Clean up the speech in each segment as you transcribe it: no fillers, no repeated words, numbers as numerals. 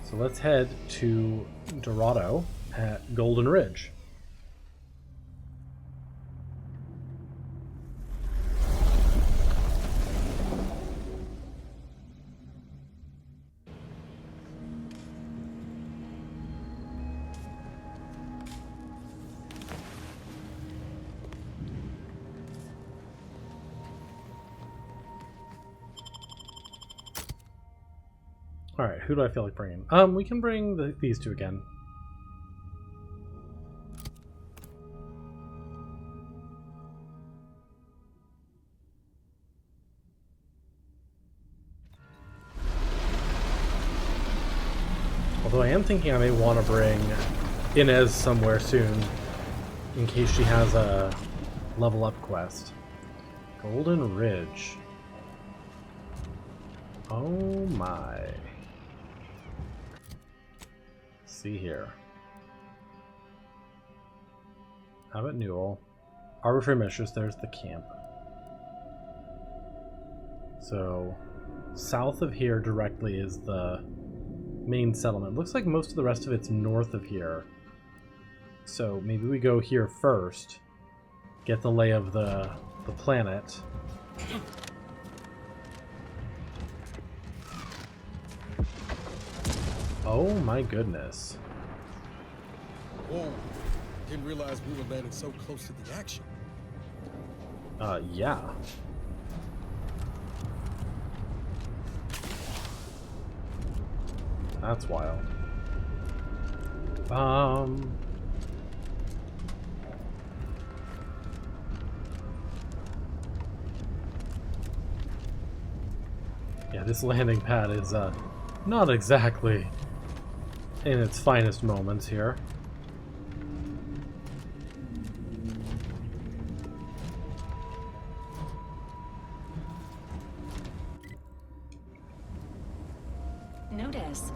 So let's head to Dorado at Golden Ridge. Alright, who do I feel like bringing? We can bring these two again. Although I am thinking I may want to bring Inez somewhere soon, in case she has a level up quest. Golden Ridge. Oh my. See here. Abbot Newell. Arbitrary Mistress, there's the camp. So, south of here directly is the main settlement. Looks like most of the rest of it's north of here. So maybe we go here first, get the lay of the planet. Oh my goodness. Whoa, didn't realize we were landing so close to the action. Yeah. That's wild. Yeah, this landing pad is not exactly in its finest moments here. Notice.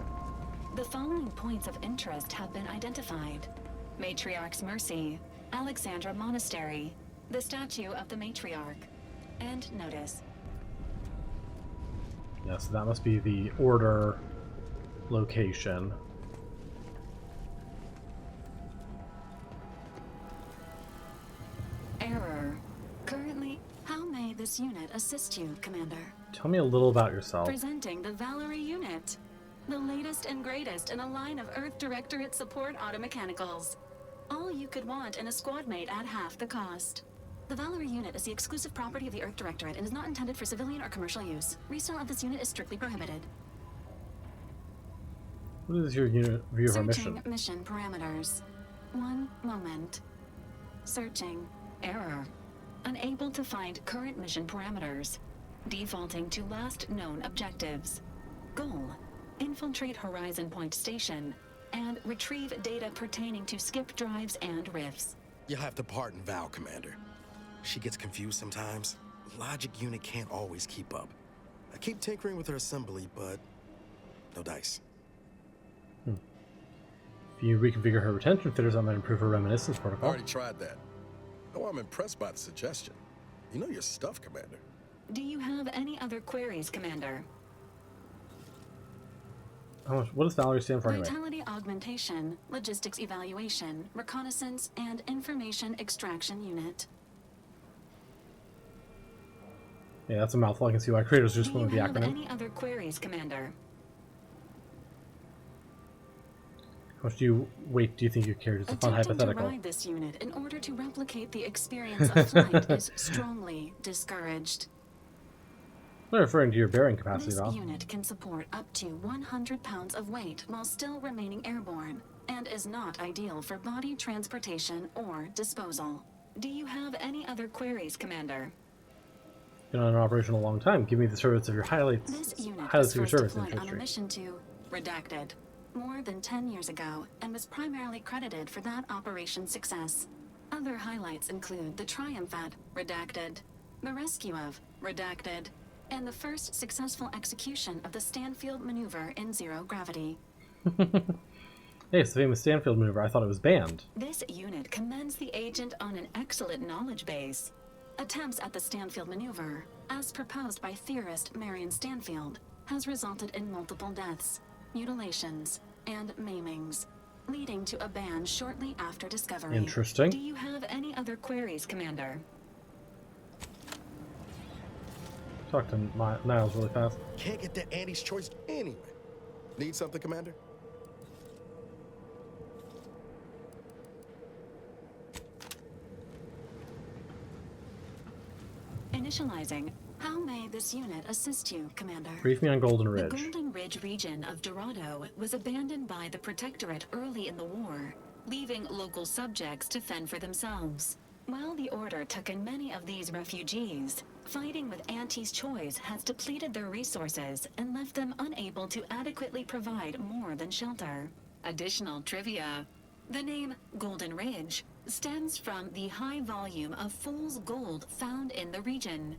The following points of interest have been identified. Matriarch's Mercy, Alexandra Monastery, the statue of the Matriarch, and notice. Yeah, so that must be the Order location. Error. Currently, how may this unit assist you, Commander? Tell me a little about yourself. Presenting the Valerie unit. The latest and greatest in a line of Earth Directorate support automechanicals. All you could want in a squad mate at half the cost. The Valerie unit is the exclusive property of the Earth Directorate and is not intended for civilian or commercial use. Resale of this unit is strictly prohibited. What is your unit view of our mission? Searching mission parameters. One moment. Searching. Error. Unable to find current mission parameters. Defaulting to last known objectives. Goal. Infiltrate Horizon Point Station and retrieve data pertaining to skip drives and rifts. You'll have to pardon Val, Commander. She gets confused sometimes. Logic unit can't always keep up. I keep tinkering with her assembly, but no dice. If you reconfigure her retention fitters, that might improve her reminiscence I protocol. already tried that. Oh, I'm impressed by the suggestion. You know your stuff, Commander. Do you have any other queries, Commander? What does Valerie stand for anyway? Vitality augmentation, logistics evaluation, reconnaissance, and information extraction unit. Yeah, that's a mouthful. I can see why creators just went with the Do you have acronym. any other queries, Commander? How much do you think you care? Just a fun Attempting hypothetical. to ride this unit in order to replicate the experience of flight is strongly discouraged. I'm not referring to your bearing capacity This at all. unit can support up to 100 pounds of weight while still remaining airborne, and is not ideal for body transportation or disposal. Do you have any other queries, Commander? Been on an operation a long time. Give me the service of your highlights. This unit Highlights was of your first service deployed on a history. mission to Redacted more than 10 years ago, and was primarily credited for that operation's success. Other highlights include the triumph at Redacted, the rescue of Redacted, and the first successful execution of the Stanfield maneuver in zero gravity. Hey, it's the famous Stanfield maneuver. I thought it was banned. This unit commends the agent on an excellent knowledge base. Attempts at the Stanfield maneuver, as proposed by theorist Marion Stanfield, has resulted in multiple deaths. mutilations, and maimings, leading to a ban shortly after discovery. Interesting. Do you have any other queries, Commander? Talk to Niles really fast. Can't get that Andy's choice anyway. Need something, Commander? Initializing. How may this unit assist you, Commander? Brief me on Golden The Ridge. Golden Ridge region of Dorado was abandoned by the Protectorate early in the war, leaving local subjects to fend for themselves. While the Order took in many of these refugees, fighting with Auntie's Choice has depleted their resources and left them unable to adequately provide more than shelter. Additional trivia. The name Golden Ridge stems from the high volume of fool's gold found in the region.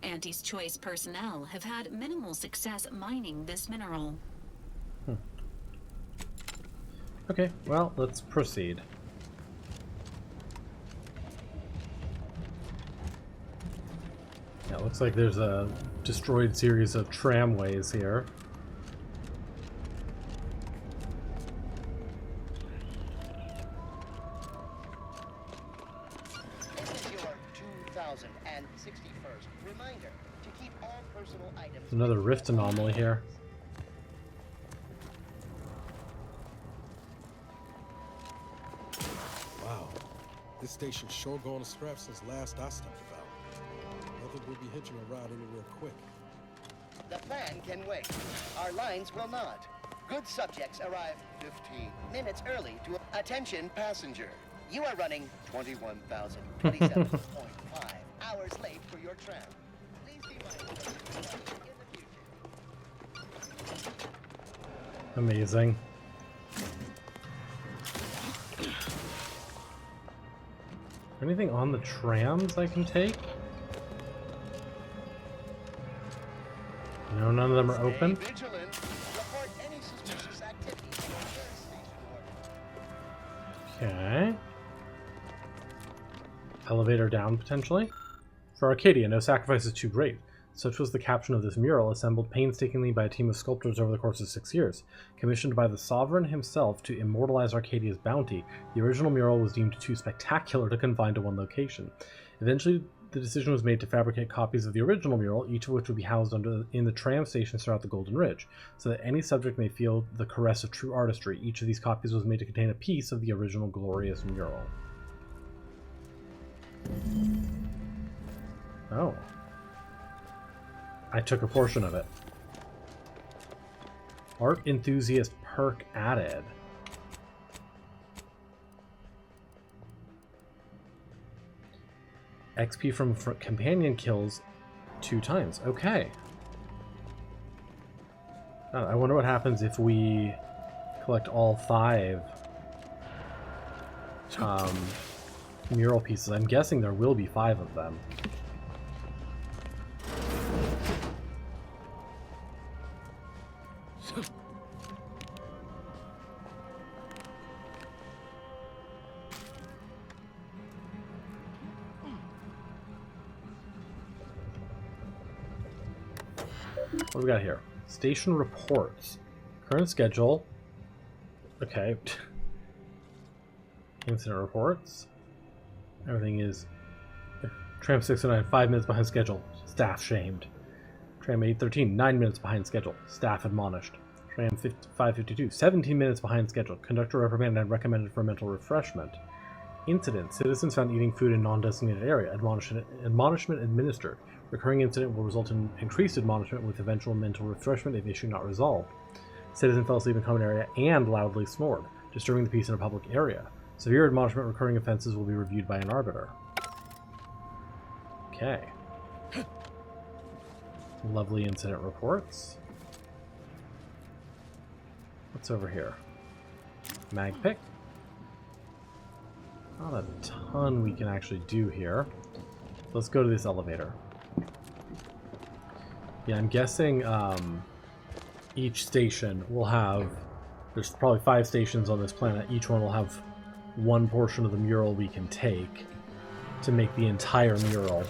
Auntie's Choice personnel have had minimal success mining this mineral. Okay, well, let's proceed. Yeah, it looks like there's a destroyed series of tramways here. This is your 2061st reminder to keep all personal items. There's another rift anomaly here. Wow. This station's sure going to scrap since last I stepped about. I think we'll be hitching a ride anywhere quick. The plan can wait. Our lines will not. Good subjects arrive 15 minutes early to attention passenger. You are running 21,027.5 hours late for your tram. Please be mindful in the future. Amazing. Anything on the trams I can take? No, none of them are open. Stay vigilant. Report any suspicious activity in your station order. Okay. Elevator down, potentially. For Arcadia, no sacrifice is too great. Such was the caption of this mural, assembled painstakingly by a team of sculptors over the course of 6 years. Commissioned by the Sovereign himself to immortalize Arcadia's bounty, the original mural was deemed too spectacular to confine to one location. Eventually, the decision was made to fabricate copies of the original mural, each of which would be housed in the tram stations throughout the Golden Ridge, so that any subject may feel the caress of true artistry. Each of these copies was made to contain a piece of the original glorious mural. Oh. I took a portion of it. Art enthusiast perk added. XP from companion kills 2 times. Okay. I wonder what happens if we collect all 5 mural pieces. I'm guessing there will be 5 of them. What do we got here? Station reports. Current schedule. Okay. Incident reports. Everything is... Tram 609, 5 minutes behind schedule. Staff shamed. Tram 813, 9 minutes behind schedule. Staff admonished. Tram 552, 17 minutes behind schedule. Conductor reprimanded and recommended for mental refreshment. Incident. Citizens found eating food in non-designated area. Admonishment administered. Recurring incident will result in increased admonishment with eventual mental refreshment if issue not resolved. Citizen fell asleep in common area and loudly snored, disturbing the peace in a public area. Severe admonishment recurring offenses will be reviewed by an arbiter. Okay. Lovely incident reports. What's over here? Mag pick. Not a ton we can actually do here. Let's go to this elevator. Yeah, I'm guessing each station will have... There's probably 5 stations on this planet. Each one will have one portion of the mural we can take to make the entire mural.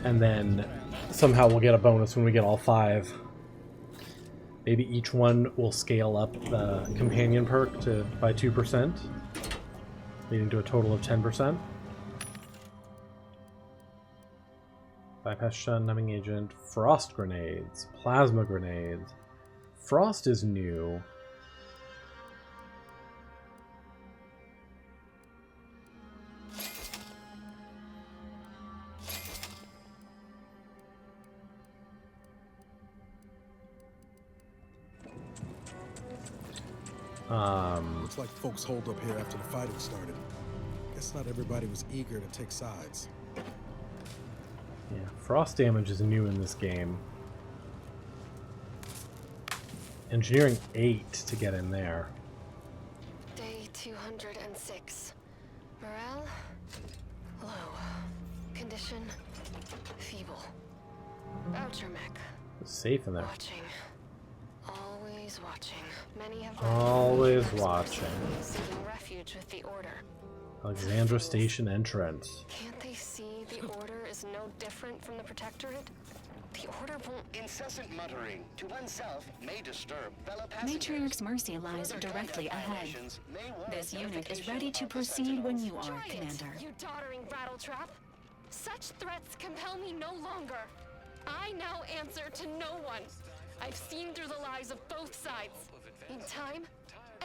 And then somehow we'll get a bonus when we get all 5. Maybe each one will scale up the companion perk by 2%, leading to a total of 10%. Bypass stun, numbing agent, frost grenades, plasma grenades. Frost is new. Looks like folks holed up here after the fighting started. Guess not everybody was eager to take sides. Yeah, frost damage is new in this game. Engineering 8 to get in there. Day 206. Morale? Low. Condition? Feeble. Voucher mech. It's safe in there. Watching. Always watching. Many have Always watching. seeking refuge with the Order. Alexandra Station entrance. Can't they see the Order is no different from the Protectorate? The Order won't... Incessant muttering to oneself may disturb fellow passengers. Matriarch's mercy lies Further directly conduct ahead. violations may warrant This unit is notification ready to of the proceed when you Sentinels. are, Try it, Commander. you doddering rattletrap. Such threats compel me no longer. I now answer to no one. I've seen through the lies of both sides. In time,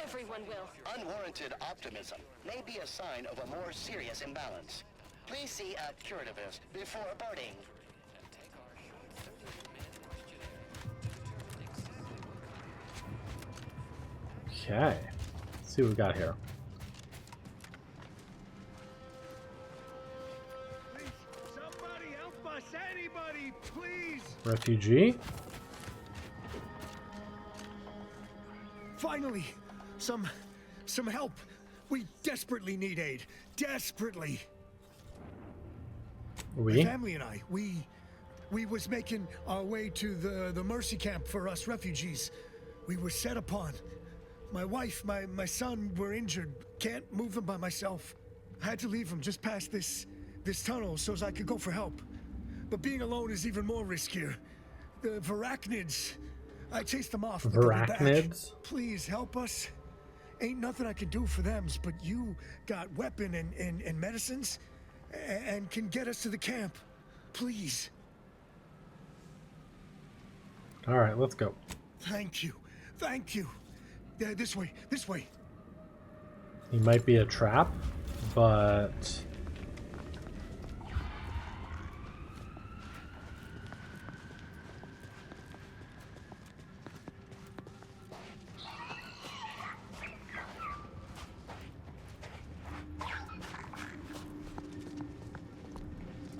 everyone will. Unwarranted optimism may be a sign of a more serious imbalance. Please see a curativist before boarding. Okay. Let's see what we got here. Please, somebody help us! Anybody, please! Refugee. Finally, some help. We desperately need aid. Desperately. My We. family and I, we was making our way to the mercy camp for us refugees. We were set upon. My wife, my son were injured. Can't move them by myself. I had to leave them just past this tunnel so as I could go for help. But being alone is even more riskier. The Varachnids, I chased them off. but they'll be back. Varachnids? Please help us. Ain't nothing I can do for them, but you got weapon and medicines and can get us to the camp. Please. All right, let's go. Thank you. Thank you. This way. This way. He might be a trap, but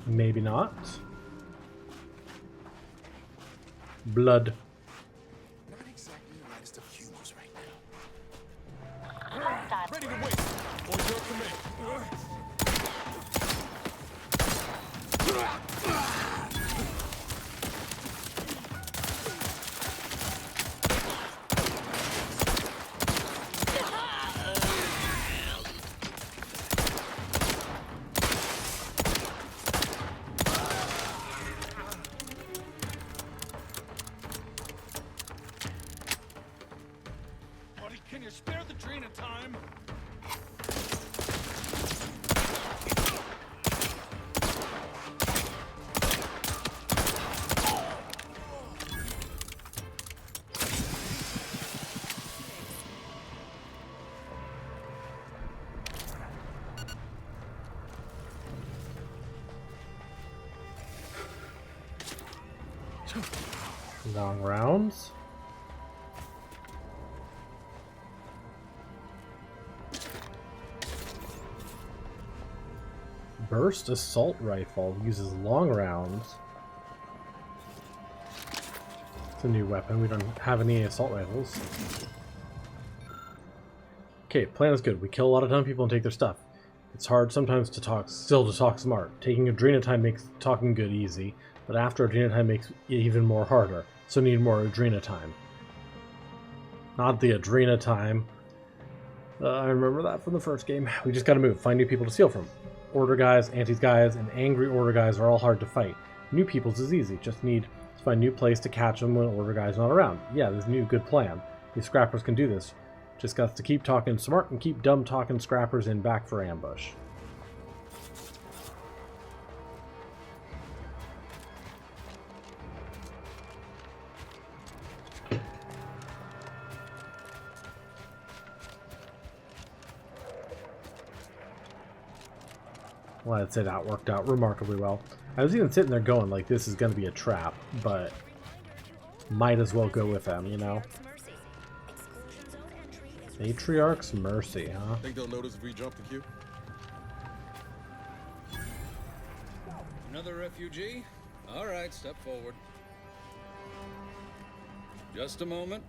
maybe not. Blood. Not exactly the lightest of humors right now. Ready to wait. On your command. Buddy, can you spare the Drina time? Long rounds. Burst assault rifle uses long rounds. It's a new weapon. We don't have any assault rifles. Okay, plan is good. We kill a lot of dumb people and take their stuff. It's hard sometimes to talk smart. Taking Adrena time makes talking good easy, but after Adrena time makes it even more harder. So need more Adrena time. Not the Adrena time. I remember that from the first game. We just gotta move. Find new people to steal from. Order guys, anti guys, and angry order guys are all hard to fight. New peoples is easy. Just need to find a new place to catch them when order guy's not around. Yeah, this new good plan. These scrappers can do this. Just got to keep talking smart and keep dumb talking scrappers in back for ambush. Well, I'd say that worked out remarkably well. I was even sitting there going, like, this is going to be a trap, but might as well go with them, you know? Matriarch's Mercy, huh? Think they'll notice if we jump the queue? Another refugee? All right, step forward. Just a moment.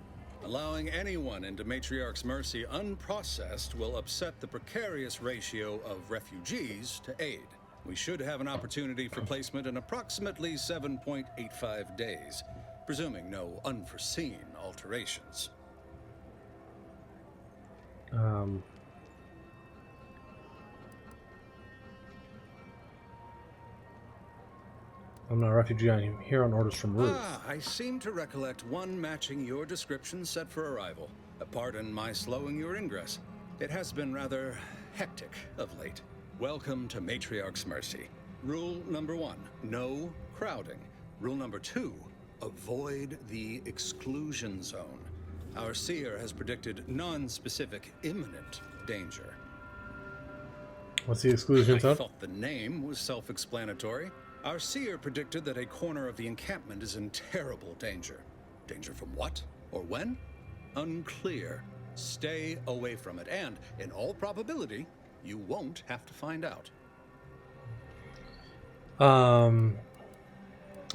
Allowing anyone into Matriarch's Mercy unprocessed will upset the precarious ratio of refugees to aid. We should have an opportunity for placement in approximately 7.85 days, presuming no unforeseen alterations. I'm not a refugee. I'm here on orders from Ruth. I seem to recollect one matching your description set for arrival. Pardon my slowing your ingress. It has been rather hectic of late. Welcome to Matriarch's Mercy. Rule number 1, no crowding. Rule number 2, avoid the exclusion zone. Our seer has predicted non-specific imminent danger. What's the exclusion I zone? thought the name was self-explanatory. Our seer predicted that a corner of the encampment is in terrible danger. Danger from what? Or when? Unclear. Stay away from it, and, in all probability, you won't have to find out.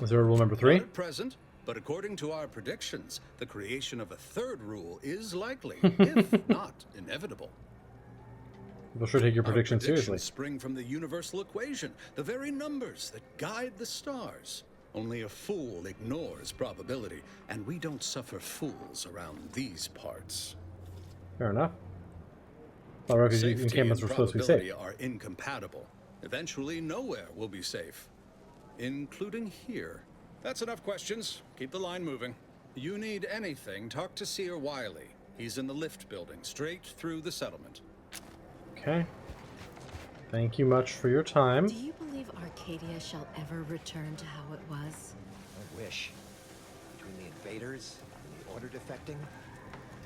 Is there a rule number 3? Not at present, but according to our predictions, the creation of a third rule is likely, if not inevitable. People should take your Our predictions seriously. spring from the universal equation, the very numbers that guide the stars. Only a fool ignores probability, and we don't suffer fools around these parts. Fair enough. Well, refugee Safety encampments and were supposed to be probability safe. are incompatible. Eventually, nowhere will be safe, including here. That's enough questions. Keep the line moving. You need anything, talk to Seer Wiley. He's in the lift building, straight through the settlement. Okay. Thank you much for your time. Do you believe Arcadia shall ever return to how it was? I wish. Between the invaders and the order defecting,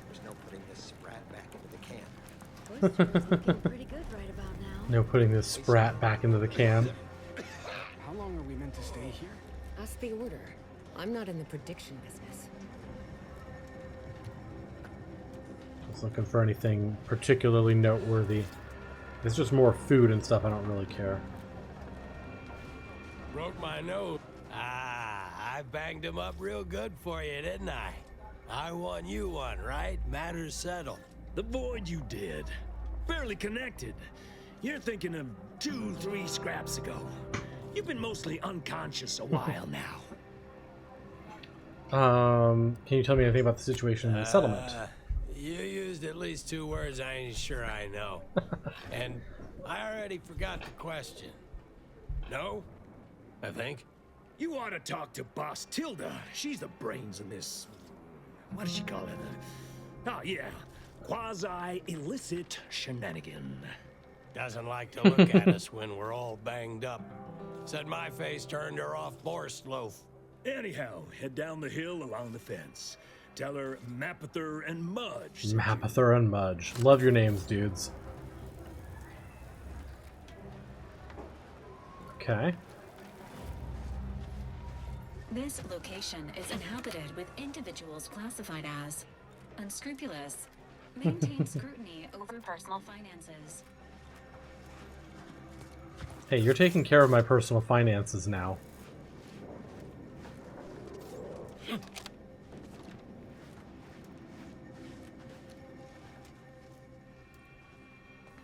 there's no putting this sprat back into the can. Oyster's looking pretty good right about now. No putting this sprat back into the can. How long are we meant to stay here? Ask the order. I'm not in the prediction business. Just looking for anything particularly noteworthy. It's just more food and stuff. I don't really care. Broke my nose. I banged him up real good for you, didn't I? I won, you won, right? Matters settled. The void you did. Barely connected. You're thinking of 2-3 scraps ago. You've been mostly unconscious a while now. Can you tell me anything about the situation in the settlement? You used at least 2 words I ain't sure I know. And I already forgot the question. No? I think. You ought to talk to Boss Tilda. She's the brains in this... What does she call it? Oh, yeah. Quasi-illicit shenanigan. Doesn't like to look at us when we're all banged up. Said my face turned her off Borscht loaf. Anyhow, head down the hill along the fence. Tell her Mapother and Mudge. Mapother and Mudge. Love your names, dudes. Okay. This location is inhabited with individuals classified as unscrupulous, maintain scrutiny over personal finances. Hey, you're taking care of my personal finances now.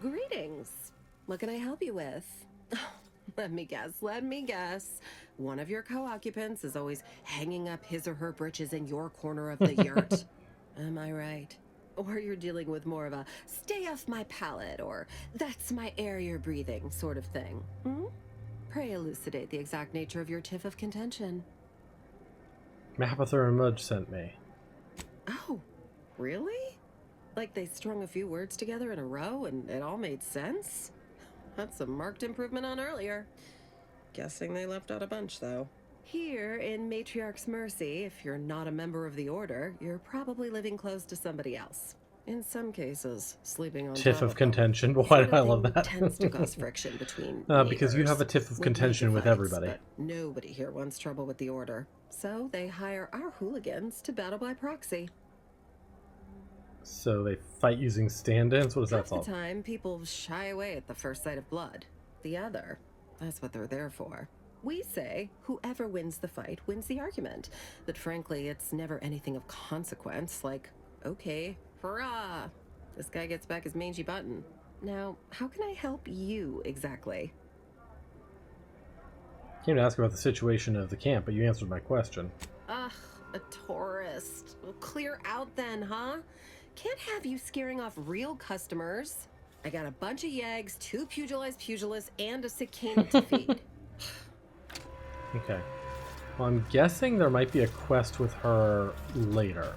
Greetings. What can I help you with? Let me guess. One of your co-occupants is always hanging up his or her britches in your corner of the yurt. Am I right? Or you're dealing with more of a stay off my palate or that's my air you're breathing sort of thing. Hmm? Pray elucidate the exact nature of your tiff of contention. Mapother and Mudge sent me. Oh, really? Like they strung a few words together in a row and it all made sense? That's a marked improvement on earlier. Guessing they left out a bunch, though. Here in Matriarch's Mercy, if you're not a member of the Order, you're probably living close to somebody else. In some cases, sleeping on Tiff top of them. contention. Why do I love Sort of that? thing tends to cause friction between because you have a tiff of Would contention lead to with fights, everybody. but nobody here wants trouble with the Order. So they hire our hooligans to battle by proxy. So they fight using stand-ins? What does that Half the solve? time, people shy away at the first sight of blood. The other, that's what they're there for. We say whoever wins the fight wins the argument. But frankly, it's never anything of consequence, like, okay, hurrah! This guy gets back his mangy button. Now, how can I help you exactly? I came to ask about the situation of the camp, but you answered my question. Ugh, a tourist. Well, clear out then, huh? Can't have you scaring off real customers. I got a bunch of yeggs, 2 pugilists, and a cicada to feed. Okay. Well, I'm guessing there might be a quest with her later.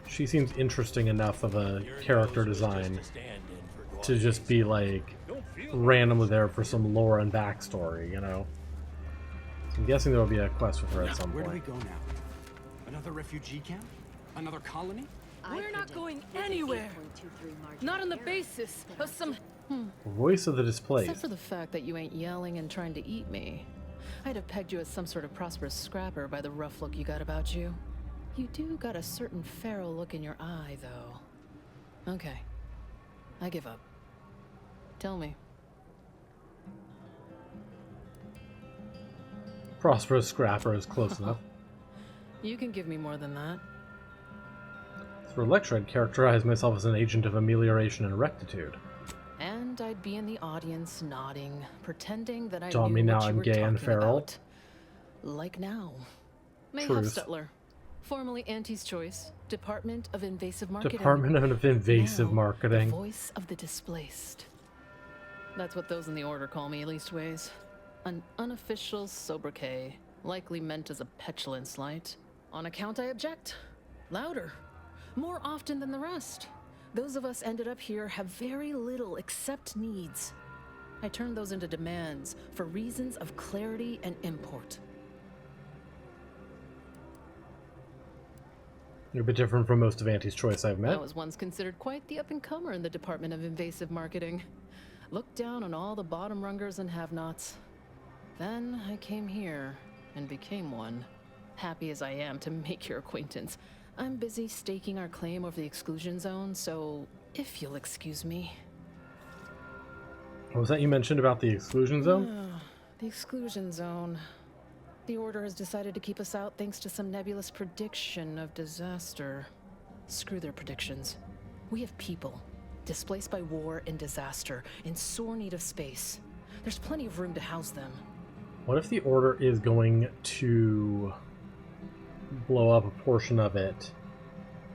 She seems interesting enough of a character design to just be, like, randomly there for some lore and backstory, you know? So I'm guessing there will be a quest with her at some Where do we point. go now? Another refugee camp? Another colony? We're not going anywhere. Not on the basis of some... Voice of the Displaced. Except for the fact that you ain't yelling and trying to eat me. I'd have pegged you as some sort of prosperous scrapper by the rough look you got about you. You do got a certain feral look in your eye, though. Okay. I give up. Tell me. Prosperous Scrapper is close enough. You can give me more than that. For lecture, I'd characterize myself as an agent of amelioration and rectitude. And I'd be in the audience nodding, pretending that I Tell knew me what now you I'm were gay and talking feral. about. Like now. Mayhap Truth. Stutler, formerly Auntie's Choice, Department of Invasive Marketing. Department of Invasive Now, Marketing. The voice of the displaced. That's what those in the Order call me, leastways. An unofficial sobriquet, likely meant as a petulant slight. On account I object. Louder. More often than the rest. Those of us ended up here have very little except needs. I turn those into demands for reasons of clarity and import. You're a bit different from most of Auntie's Choice I've met. I was once considered quite the up-and-comer in the Department of Invasive Marketing. Looked down on all the bottom rungers and have-nots. Then I came here and became one. Happy as I am to make your acquaintance, I'm busy staking our claim over the exclusion zone, so if you'll excuse me. What was that you mentioned about the exclusion zone? The exclusion zone. The Order has decided to keep us out thanks to some nebulous prediction of disaster. Screw their predictions. We have people, displaced by war and disaster, in sore need of space. There's plenty of room to house them. What if the Order is going to blow up a portion of it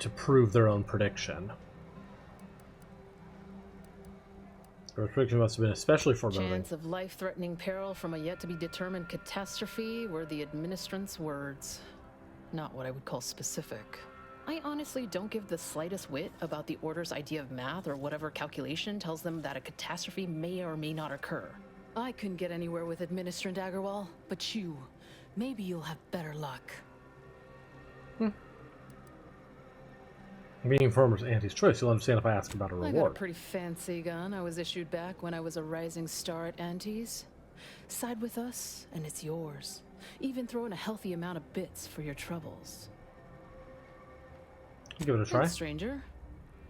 to prove their own prediction? Their prediction must have been especially foreboding. Chance of life-threatening peril from a yet-to-be-determined catastrophe were the administrant's words. Not what I would call specific. I honestly don't give the slightest whit about the Order's idea of math or whatever calculation tells them that a catastrophe may or may not occur. I couldn't get anywhere with Administrant Agarwal, but you, maybe you'll have better luck. Being former Auntie's Choice, you'll understand if I ask about a I reward. got a pretty fancy gun I was issued back when I was a rising star at Auntie's. Side with us, and it's yours. Even throw in a healthy amount of bits for your troubles. Give it a try. Thanks, stranger.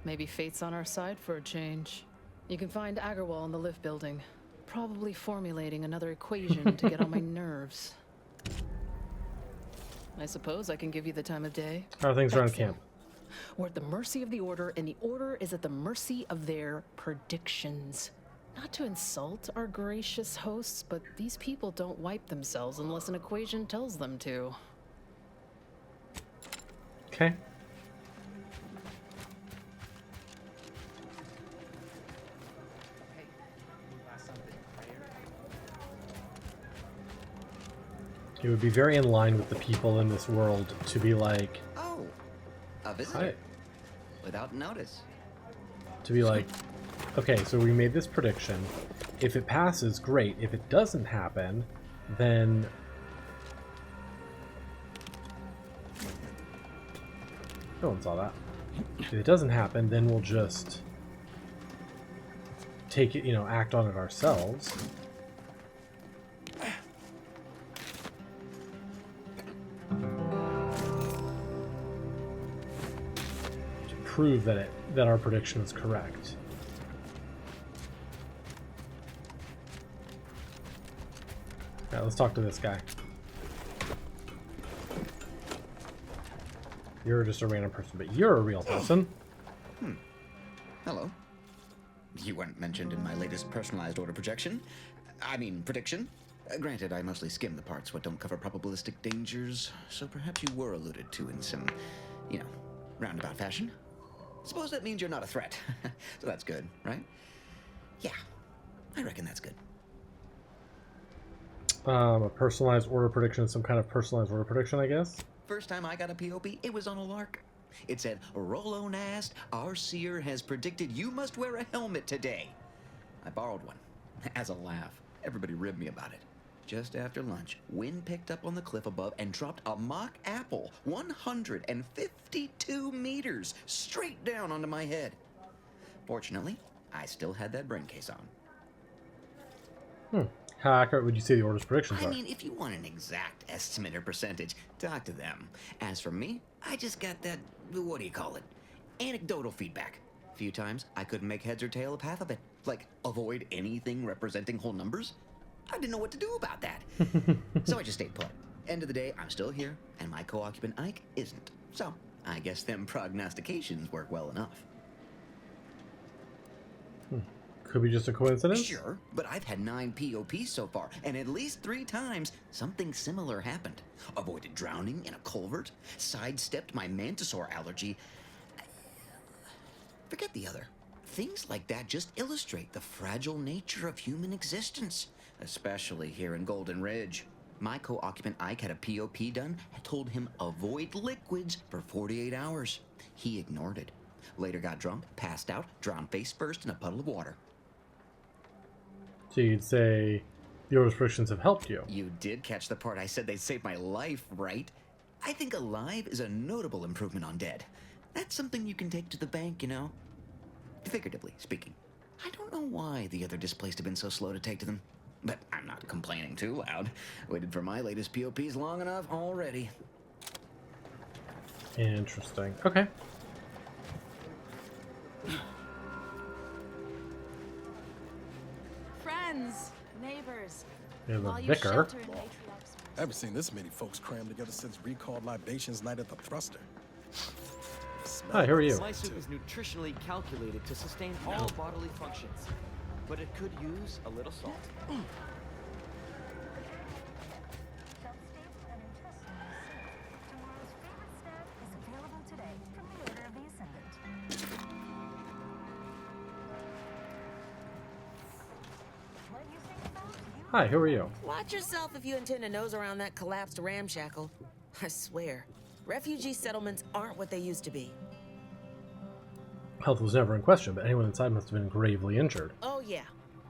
Maybe fate's on our side for a change. You can find Agarwal in the lift building. Probably formulating another equation to get on my nerves. I suppose I can give you the time of day. How are things around Excellent. camp? We're at the mercy of the Order, and the Order is at the mercy of their predictions. Not to insult our gracious hosts, but these people don't wipe themselves unless an equation tells them to. Okay. It would be very in line with the people in this world to be like, Oh, a visitor. Without notice. To be like, okay, so we made this prediction. If it passes, great. If it doesn't happen, then no one saw that. If it doesn't happen, then we'll just take it, act on it ourselves. To prove that our prediction is correct. Alright, let's talk to this guy. You're just a random person, but you're a real person. Hello. You weren't mentioned in my latest personalized order projection. I mean, prediction. Granted, I mostly skim the parts what don't cover probabilistic dangers, so perhaps you were alluded to in some, roundabout fashion. Suppose that means you're not a threat. So that's good, right? Yeah, I reckon that's good. A personalized order prediction, some kind of personalized order prediction, I guess. First time I got a POP, it was on a lark. It said, Rolo Nast, our seer has predicted you must wear a helmet today. I borrowed one. As a laugh, everybody ribbed me about it. Just after lunch, wind picked up on the cliff above and dropped a mock apple 152 meters straight down onto my head. Fortunately, I still had that brain case on. How accurate would you say the order's predictions are? I mean, if you want an exact estimate or percentage, talk to them. As for me, I just got that, what do you call it? Anecdotal feedback. A few times, I couldn't make heads or tail of half of it. Like, avoid anything representing whole numbers. I didn't know what to do about that. So I just stayed put. End of the day, I'm still here, and my co-occupant Ike isn't. So, I guess them prognostications work well enough. Could be just a coincidence? Sure, but I've had 9 POPs so far, and at least 3 times, something similar happened. Avoided drowning in a culvert, sidestepped my mantisaur allergy. Forget the other. Things like that just illustrate the fragile nature of human existence, especially here in Golden Ridge. My co-occupant Ike had a POP done and told him avoid liquids for 48 hours. He ignored it. Later got drunk, passed out, drowned face first in a puddle of water. So you'd say the order's predictions have helped you. You did catch the part I said they'd saved my life, right? I think alive is a notable improvement on dead. That's something you can take to the bank, Figuratively speaking. I don't know why the other displaced have been so slow to take to them. But I'm not complaining too loud. Waited for my latest POPs long enough already. Interesting. Okay. Friends, neighbors. There's a while you vicar. shelter in Matriarch's I haven't seen this many folks crammed together since recalled libations night at the Thruster. Hi, how are you? My suit is nutritionally calculated to sustain all bodily functions, but it could use a little salt. Hi, who are you? Watch yourself if you intend to nose around that collapsed ramshackle. I swear, refugee settlements aren't what they used to be. Health was never in question, but anyone inside must have been gravely injured. Oh yeah,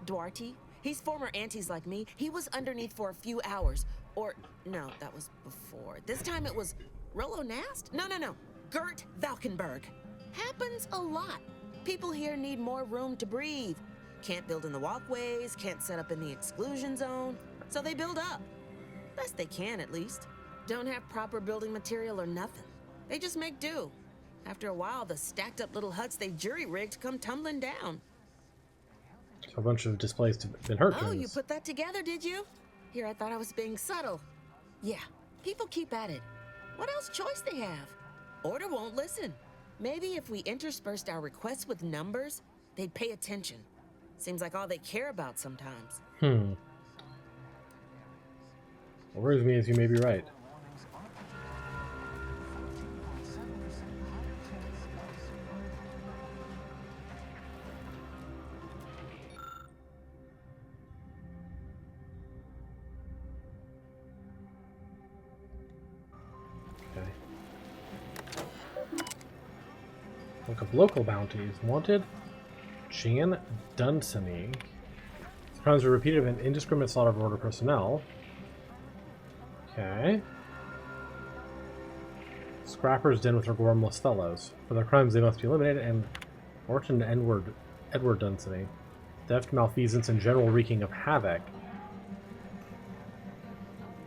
Duarte. He's former aunties like me. He was underneath for a few hours. Or, no, that was before. This time it was Rolo Nast? No. Gert Valkenburg. Happens a lot. People here need more room to breathe. Can't build in the walkways, can't set up in the exclusion zone. So they build up. Best they can, at least. Don't have proper building material or nothing. They just make do. After a while, the stacked up little huts they jury-rigged come tumbling down. So a bunch of displaced have been hurt. Oh, you put that together, did you? Here, I thought I was being subtle. Yeah, people keep at it. What else choice they have? Order won't listen. Maybe if we interspersed our requests with numbers, they'd pay attention. Seems like all they care about sometimes. What worries me is you may be right. Look up local bounties. Wanted Jan Dunsany. Crimes were repeated of an indiscriminate slaughter of Order personnel. Okay. Scrappers den with remorseless fellows. For their crimes they must be eliminated, and Orton Edward Dunsany. Theft, malfeasance, and general wreaking of havoc.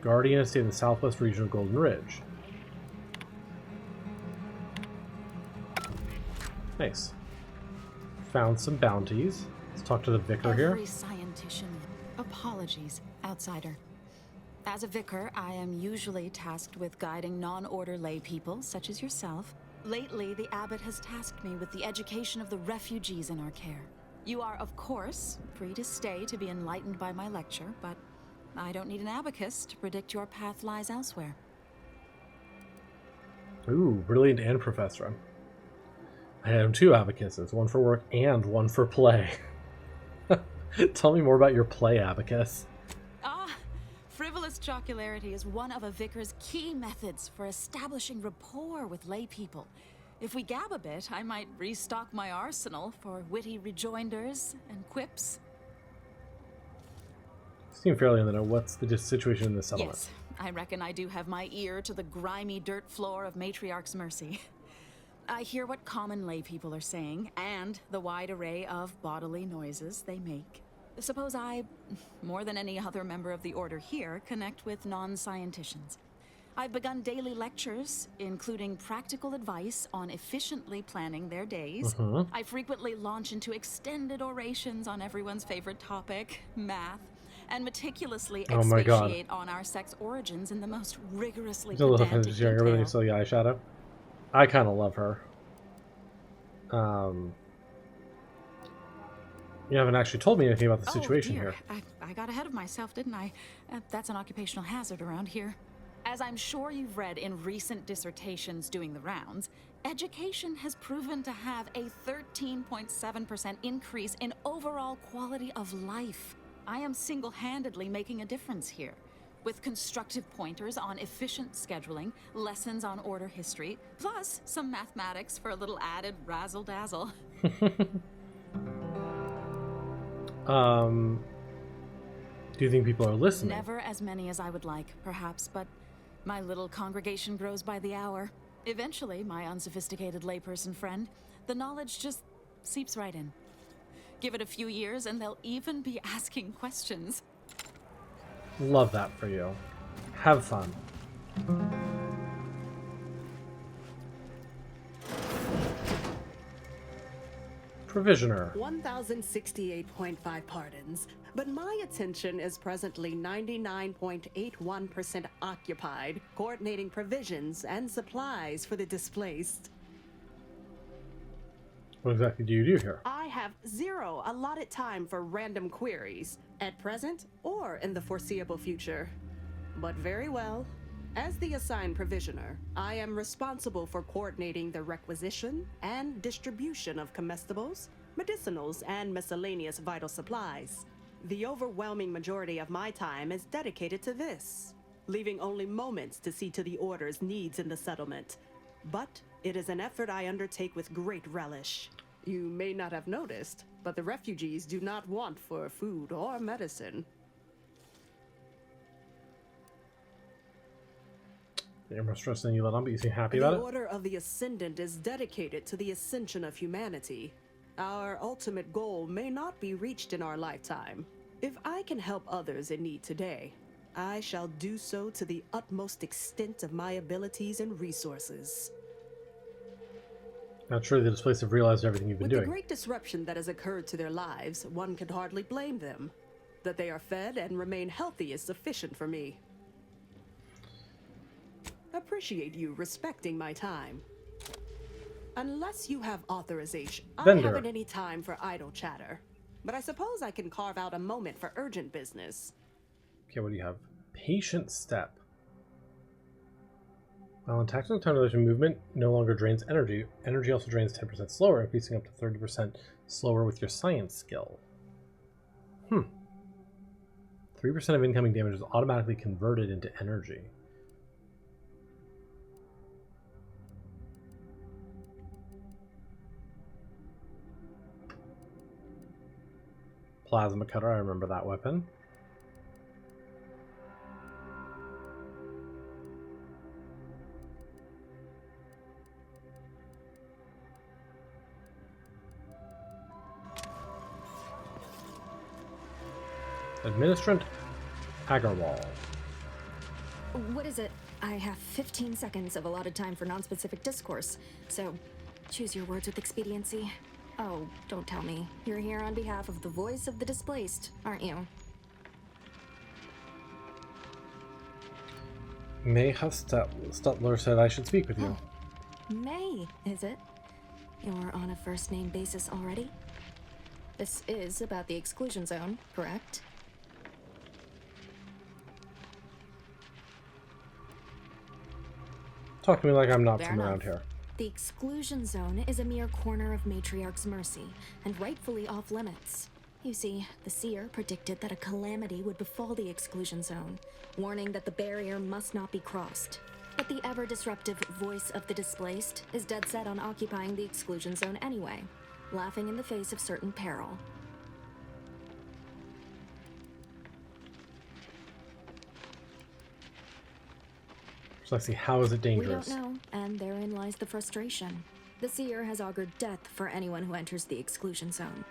Guardian estate in the southwest region of Golden Ridge. Nice. Found some bounties. Let's talk to the vicar here. Every scientician. Apologies, outsider. As a vicar, I am usually tasked with guiding non-order lay people, such as yourself. Lately, the abbot has tasked me with the education of the refugees in our care. You are, of course, free to stay to be enlightened by my lecture, but I don't need an abacus to predict your path lies elsewhere. Ooh, brilliant and professor. I have 2 abacuses, one for work and one for play. Tell me more about your play abacus. Frivolous jocularity is one of a vicar's key methods for establishing rapport with lay people. If we gab a bit, I might restock my arsenal for witty rejoinders and quips. You seem fairly in the know. What's the situation in the settlement? Yes, I reckon I do have my ear to the grimy dirt floor of Matriarch's Mercy. I hear what common lay people are saying, and the wide array of bodily noises they make. Suppose I, more than any other member of the Order here, connect with non-scienticians. I've begun daily lectures, including practical advice on efficiently planning their days. I frequently launch into extended orations on everyone's favorite topic, math, and meticulously expatiate on our sex origins in the most rigorously pedantic detail. Everything still the eyeshadow. I kind of love her. You haven't actually told me anything about the situation here. I got ahead of myself, didn't I? That's an occupational hazard around here. As I'm sure you've read in recent dissertations doing the rounds, education has proven to have a 13.7% increase in overall quality of life. I am single-handedly making a difference here, with constructive pointers on efficient scheduling, lessons on order history, plus some mathematics for a little added razzle-dazzle. Do you think people are listening? Never as many as I would like, perhaps, but my little congregation grows by the hour. Eventually, my unsophisticated layperson friend, the knowledge just seeps right in. Give it a few years and they'll even be asking questions. Love that for you. Have fun. Provisioner. 1,068.5 pardons, but my attention is presently 99.81% occupied, coordinating provisions and supplies for the displaced. What exactly do you do here? I have 0 allotted time for random queries, at present or in the foreseeable future. But very well. As the assigned provisioner, I am responsible for coordinating the requisition and distribution of comestibles, medicinals, and miscellaneous vital supplies. The overwhelming majority of my time is dedicated to this, leaving only moments to see to the Order's needs in the settlement. But it is an effort I undertake with great relish. You may not have noticed, but the refugees do not want for food or medicine. You're more stressed than you let on, but you seem happy about it? The Order of the Ascendant is dedicated to the ascension of humanity. Our ultimate goal may not be reached in our lifetime. If I can help others in need today, I shall do so to the utmost extent of my abilities and resources. Not sure the displaced have realized everything you've been doing. With the great disruption that has occurred to their lives, one could hardly blame them. That they are fed and remain healthy is sufficient for me. Appreciate you respecting my time. Unless you have authorization, Vendor. I haven't any time for idle chatter. But I suppose I can carve out a moment for urgent business. Okay, what do you have? Patient step. While in tactical countermeasure movement no longer drains energy, energy also drains 10% slower, increasing up to 30% slower with your science skill. 3% of incoming damage is automatically converted into energy. Plasma cutter, I remember that weapon. Administrant Agarwal. What is it? I have 15 seconds of allotted time for non-specific discourse, so choose your words with expediency. Oh, don't tell me. You're here on behalf of the voice of the displaced, aren't you? May Stutler said I should speak with you. May, is it? You're on a first-name basis already? This is about the exclusion zone, correct? Talk to me like I'm not Fair from enough. around here. The exclusion zone is a mere corner of Matriarch's mercy, and rightfully off limits. You see, the seer predicted that a calamity would befall the exclusion zone, warning that the barrier must not be crossed. But the ever-disruptive voice of the displaced is dead set on occupying the exclusion zone anyway, laughing in the face of certain peril. Lexi, how is it dangerous? We don't know, and therein lies the frustration. The seer has augured death for anyone who enters the exclusion zone.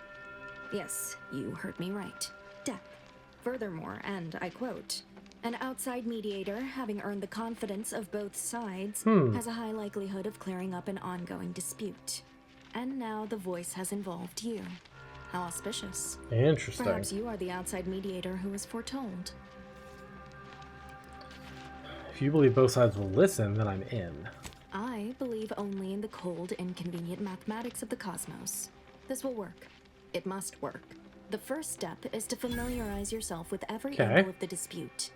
Yes, you heard me right. Death. Furthermore, and I quote, an outside mediator, having earned the confidence of both sides, has a high likelihood of clearing up an ongoing dispute. And now the voice has involved you. How auspicious. Interesting. Perhaps you are the outside mediator who was foretold. If you believe both sides will listen, then I'm in. I believe only in the cold, inconvenient mathematics of the cosmos. This will work. It must work. The first step is to familiarize yourself with every angle of the dispute.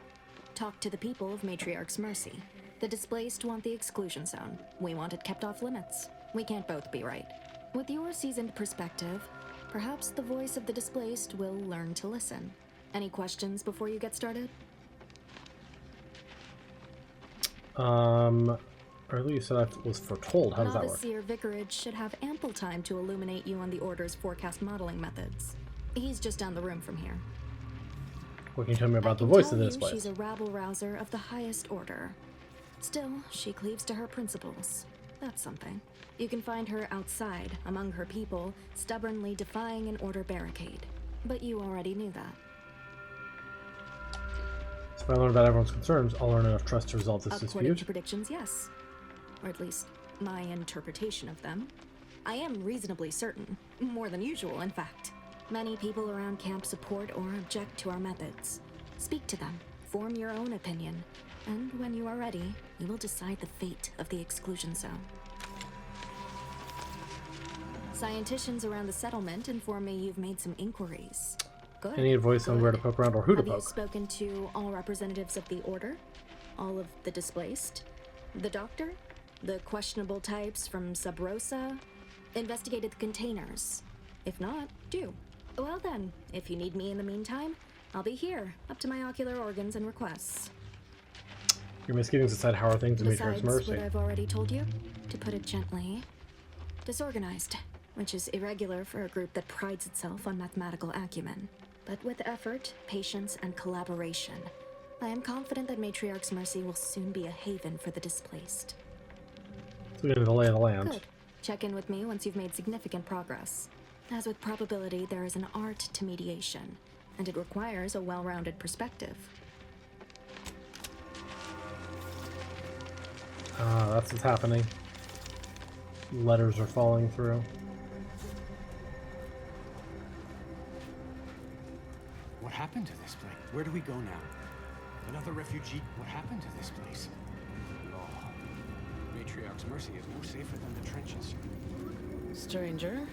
Talk to the people of Matriarch's mercy. The displaced want the exclusion zone. We want it kept off limits. We can't both be right. With your seasoned perspective, perhaps the voice of the displaced will learn to listen. Any questions before you get started? Earlier you said I was foretold. How does that work? Novice Seer Vicarage should have ample time to illuminate you on the Order's forecast modeling methods. He's just down the room from here. What can you tell me about the voice of this place? She's a rabble-rouser of the highest order. Still, she cleaves to her principles. That's something. You can find her outside, among her people, stubbornly defying an Order barricade. But you already knew that. So if I learn about everyone's concerns, I'll earn enough trust to resolve this According dispute. to predictions, yes. Or at least, my interpretation of them. I am reasonably certain. More than usual, in fact. Many people around camp support or object to our methods. Speak to them, form your own opinion, and when you are ready, you will decide the fate of the exclusion zone. Scienticians around the settlement inform me you've made some inquiries. Good. Any advice on where to poke around or who to Have you poke? spoken to all representatives of the Order? All of the displaced? The Doctor? The questionable types from Sub Rosa? Investigated the containers? If not, do. Well then, if you need me in the meantime, I'll be here, up to my ocular organs and requests. Your misgivings aside, how are things in Matriarch's Besides mercy? what I've already told you, to put it gently, disorganized, which is irregular for a group that prides itself on mathematical acumen. But with effort, patience, and collaboration, I am confident that Matriarch's mercy will soon be a haven for the displaced. So we get the lay of the land. Good. Check in with me once you've made significant progress. As with probability, there is an art to mediation, and it requires a well-rounded perspective. That's what's happening. Letters are falling through. What happened to this place? Where do we go now? Another refugee? What happened to this place? Law. Matriarch's mercy is no safer than the trenches. Stranger.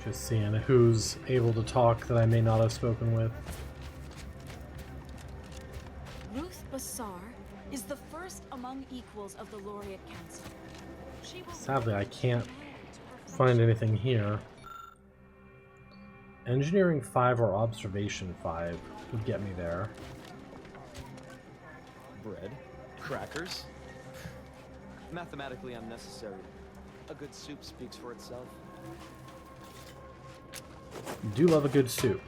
Just seeing who's able to talk that I may not have spoken with. Ruth Bassar is the first among equals of the Laureate Council. She will Sadly, I can't find anything here. Engineering 5 or Observation 5 would get me there. bread, crackers. Mathematically unnecessary. A good soup speaks for itself. You do love a good soup.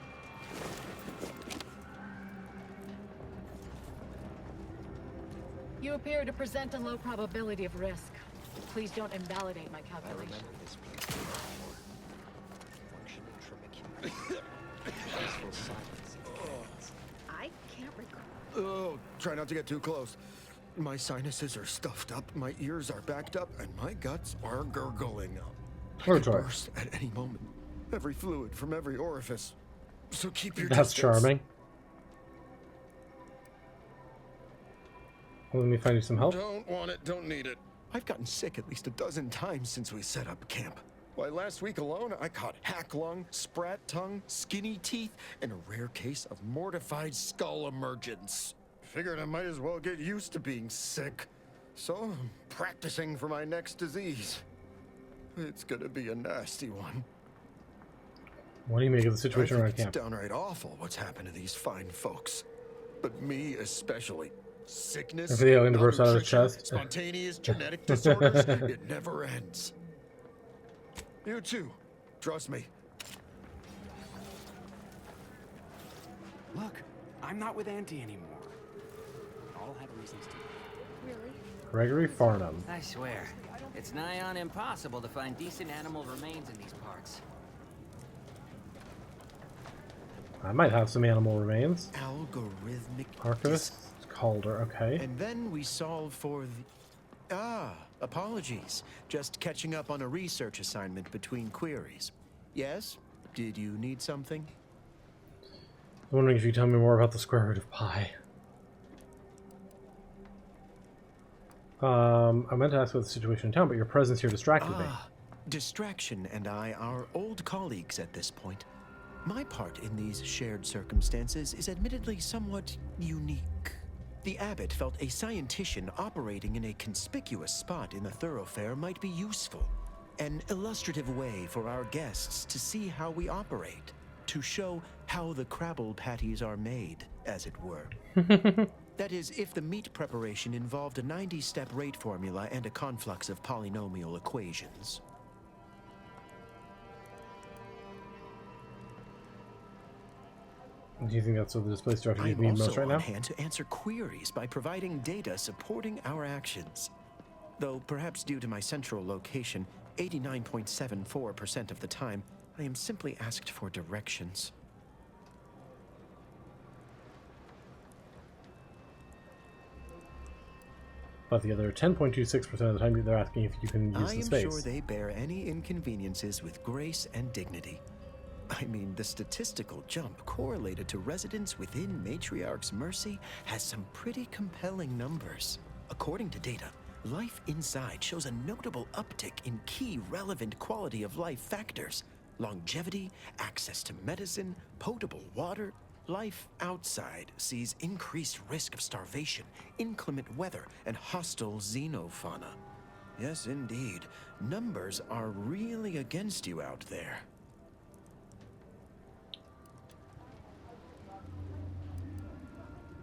You appear to present a low probability of risk. Please don't invalidate my calculation. I can't recall. Oh, try not to get too close. My sinuses are stuffed up, my ears are backed up, and my guts are gurgling. I could burst at any moment. Every fluid from every orifice. So keep your That's distance. charming. Well, let me find you some help. Don't want it, don't need it. I've gotten sick at least a dozen times since we set up camp. Why, last week alone, I caught hack lung, sprat tongue, skinny teeth, and a rare case of mortified skull emergence. Figured I might as well get used to being sick. So I'm practicing for my next disease. It's gonna be a nasty one. What do you make of the situation around It's camp? downright awful what's happened to these fine folks. But me especially. Sickness, If the alien bursts out of his malnutrition, chest. spontaneous genetic disorders, it never ends. You too. Trust me. Look, I'm not with Auntie anymore. All had reasons to. Really? Gregory Farnham. I swear, it's nigh on impossible to find decent animal remains in these parts. I might have some animal remains. Algorithmic Archivist Calder, okay. And then we solve for the... apologies. Just catching up on a research assignment between queries. Yes? Did you need something? I'm wondering if you tell me more about the square root of pi. I meant to ask about the situation in town, but your presence here distracted me. Distraction and I are old colleagues at this point. My part in these shared circumstances is admittedly somewhat unique. The abbot felt a scientician operating in a conspicuous spot in the thoroughfare might be useful. An illustrative way for our guests to see how we operate. To show how the crabble patties are made, as it were. That is, if the meat preparation involved a 90-step rate formula and a conflux of polynomial equations. Do you think that's what the display strategy means most right now? I'm also on hand to answer queries by providing data supporting our actions. Though perhaps due to my central location, 89.74% of the time, I am simply asked for directions. But the other 10.26% of the time, they're asking if you can use the space. I am sure they bear any inconveniences with grace and dignity. I mean, the statistical jump correlated to residents within Matriarch's Mercy has some pretty compelling numbers. According to data, life inside shows a notable uptick in key relevant quality of life factors. Longevity, access to medicine, potable water. Life outside sees increased risk of starvation, inclement weather, and hostile xenofauna. Yes, indeed. Numbers are really against you out there.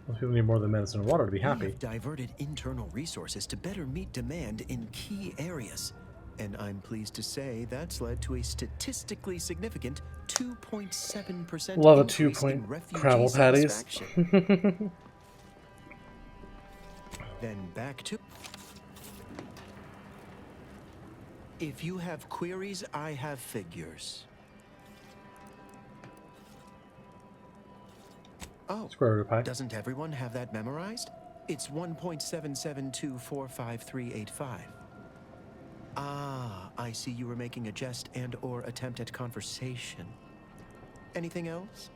Most people need more than medicine and water to be happy. We have diverted internal resources to better meet demand in key areas. And I'm pleased to say that's led to a statistically significant 2.7% Love a increase 2-point in refugee crabble patties. satisfaction. Then back to... If you have queries, I have figures. Oh, Square root of pi. Doesn't everyone have that memorized? It's 1.77245385. Ah, I see you were making a jest and or attempt at conversation. Anything else?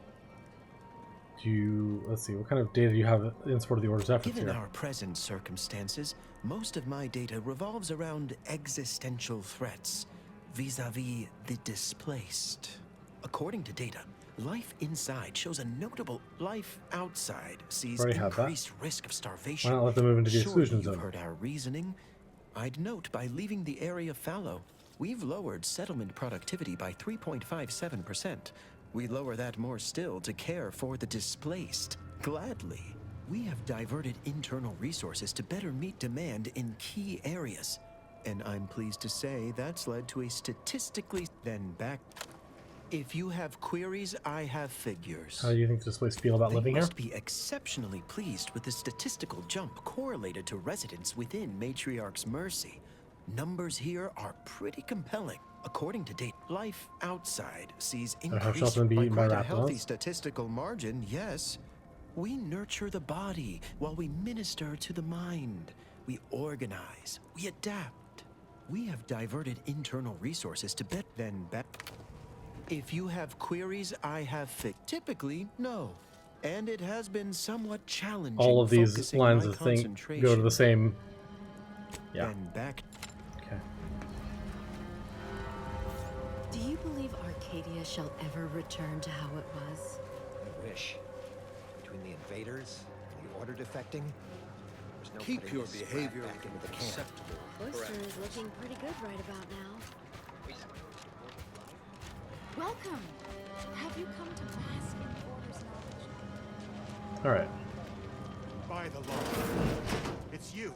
Let's see, what kind of data do you have in support of the Order's efforts Given here? our present circumstances, most of my data revolves around existential threats vis-a-vis the displaced. According to data, life inside shows a notable life outside sees Already had that. increased risk of starvation. Why not let them move into the Surely exclusion you've zone? heard our reasoning. I'd note by leaving the area fallow, we've lowered settlement productivity by 3.57%. We lower that more still to care for the displaced. Gladly. We have diverted internal resources to better meet demand in key areas. And I'm pleased to say that's led to a statistically then back. If you have queries, I have figures. How do you think this place feel about living They here? must be exceptionally pleased with the statistical jump correlated to residents within Matriarch's Mercy. Numbers here are pretty compelling. According to data, life outside sees increased by quite a healthy statistical margin, yes. We nurture the body while we minister to the mind. We organize, we adapt. We have diverted internal resources to then back. If you have queries, I have typically, no. And it has been somewhat challenging. All of these lines of think go to the same. Yeah. Then back. Okay. Do you believe Arcadia shall ever return to how it was? I wish. Between the invaders and the order defecting, there's no Keep putting your this behavior back into the camp. acceptable. Oyster is looking pretty good right about now. Welcome. Have you come to bask in the Order's knowledge? All right. By the law, it's you.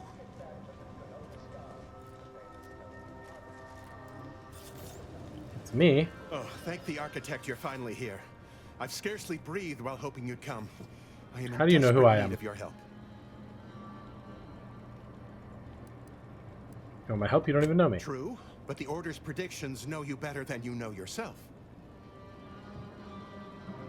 It's me. Oh, thank the architect you're finally here. I've scarcely breathed while hoping you'd come. I am How do you know who I am? need of your help. You want my help? You don't even know me. True, but the Order's predictions know you better than you know yourself.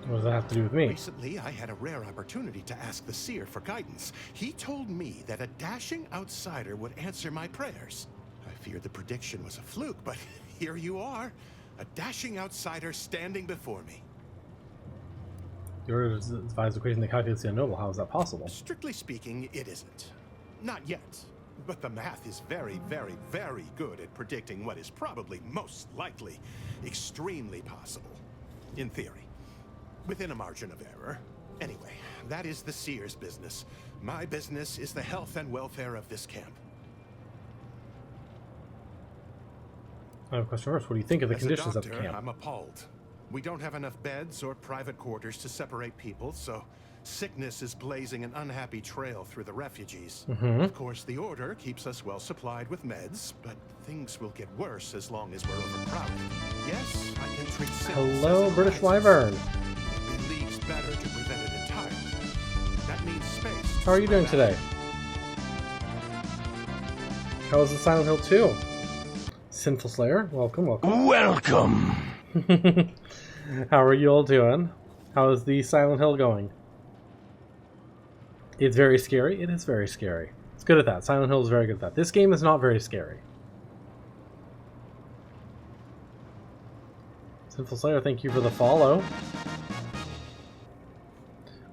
What does that have to do with me? Recently, I had a rare opportunity to ask the seer for guidance. He told me that a dashing outsider would answer my prayers. I feared the prediction was a fluke, but here you are. A dashing outsider standing before me. The Order devised equation that calculates the unknowable. How is that possible? Strictly speaking, it isn't. Not yet. But the math is very, very, very good at predicting what is probably most likely extremely possible. In theory. Within a margin of error. Anyway, that is the seer's business. My business is the health and welfare of this camp. I have a question first. What do you think of the conditions As a doctor, at the camp? I'm appalled. We don't have enough beds or private quarters to separate people, so sickness is blazing an unhappy trail through the refugees. Of course, the Order keeps us well supplied with meds, but things will get worse as long as we're overcrowded. Yes, I can treat sickness. Hello, British Wyvern. It leagues better to prevent it entirely. That means space. How are you doing today? How was the Silent Hill 2? Sinful Slayer, welcome, welcome. Welcome! How are you all doing? How is the Silent Hill going? It's very scary. It is very scary. It's good at that. Silent Hill is very good at that. This game is not very scary. Sinful Slayer, thank you for the follow.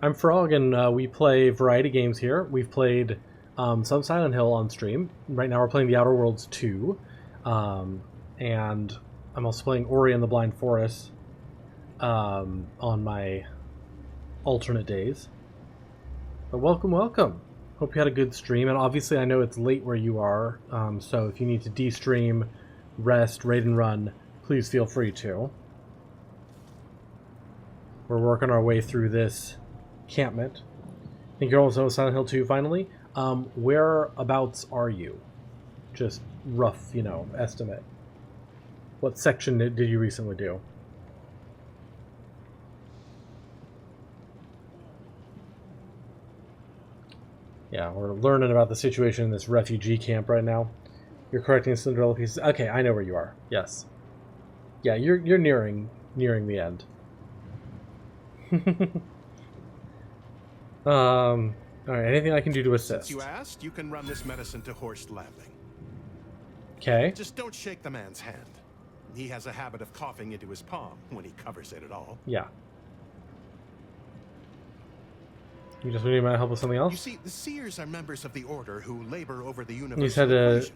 I'm Frog, and we play variety games here. We've played some Silent Hill on stream. Right now we're playing The Outer Worlds 2. And I'm also playing Ori and the Blind Forest on my alternate days. But welcome, welcome. Hope you had a good stream. And obviously I know it's late where you are, so if you need to de-stream, rest, raid and run, please feel free to. We're working our way through this encampment. I think you're also Silent Hill 2 finally. Whereabouts are you? Just rough, you know, estimate. What section did you recently do? Yeah, we're learning about the situation in this refugee camp right now. You're correcting Cinderella pieces. Okay, I know where you are. Yes. Yeah, you're nearing the end. All right. Anything I can do to assist? Since you asked, you can run this medicine to Horst Landing. Okay. Just don't shake the man's hand. He has a habit of coughing into his palm when he covers it at all. Yeah. You just need my help with something else? You see, the seers are members of the Order who labor over the universe. You just had to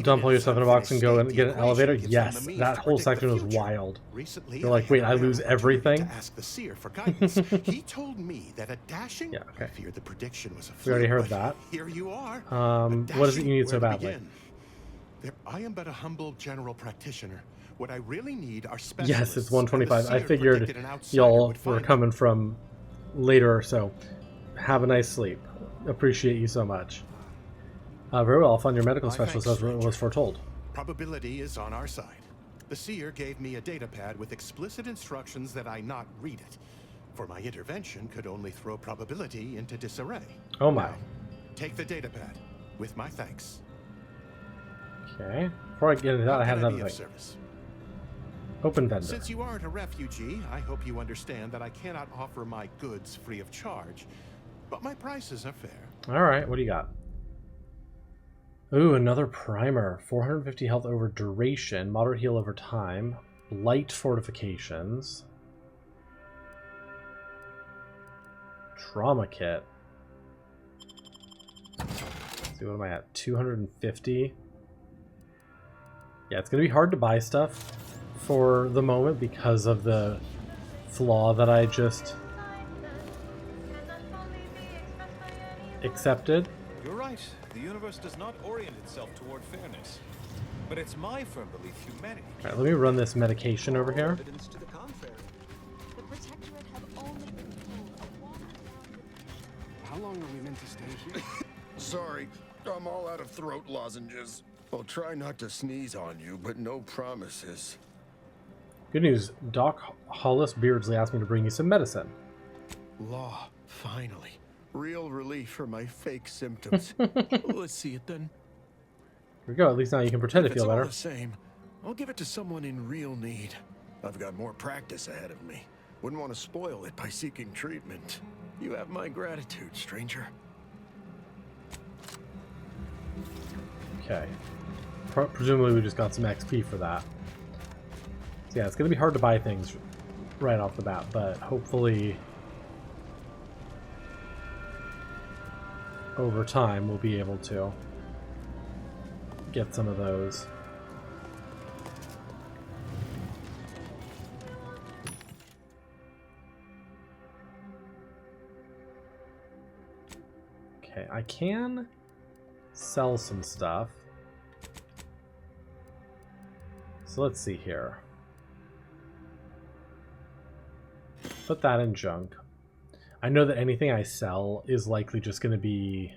dump all your stuff in a box and go and get an elevator? Yes, that whole section was wild. You're like, wait, I lose everything? To ask the seer for guidance. He told me that a dashing. Yeah, okay. I feared the prediction was a fluke, We already heard but that. Here you are. What is it you need so badly? I am but a humble general practitioner. What I really need are specialists. Yes, it's 125. I figured y'all were coming from later, so Have a nice sleep. Appreciate you so much. Very well, I'll find your medical specialist as was foretold. Probability is on our side. The seer gave me a data pad with explicit instructions that I not read it, for my intervention could only throw probability into disarray. Oh my. Now, take the data pad, with my thanks. Okay. Before I get into that, I had another thing. Service? Open vendor. Since you aren't a refugee, I hope you understand that I cannot offer my goods free of charge, but my prices are fair. Alright, what do you got? Ooh, another primer. 450 health over duration, moderate heal over time, light fortifications, trauma kit. Let's see, what am I at? 250? Yeah, it's going to be hard to buy stuff for the moment because of the flaw that I just accepted. You're right. The universe does not orient itself toward fairness. But it's my firm belief humanity. Alright, let me run this medication over here. Evidence to the contrary. The Protectorate have only been told a watered-down. How long are we meant to stay here? Sorry, I'm all out of throat lozenges. I'll try not to sneeze on you, but no promises. Good news, Doc Hollis Beardsley asked me to bring you some medicine. Law, finally. Real relief for my fake symptoms. Let's see it then. Here we go, at least now you can pretend to feel better. If it's all the same, I'll give it to someone in real need. I've got more practice ahead of me. Wouldn't want to spoil it by seeking treatment. You have my gratitude, stranger. Okay. Presumably we just got some XP for that. So yeah, it's going to be hard to buy things right off the bat, but hopefully over time we'll be able to get some of those. Okay, I can sell some stuff. So let's see here. Put that in junk. I know that anything I sell is likely just going to be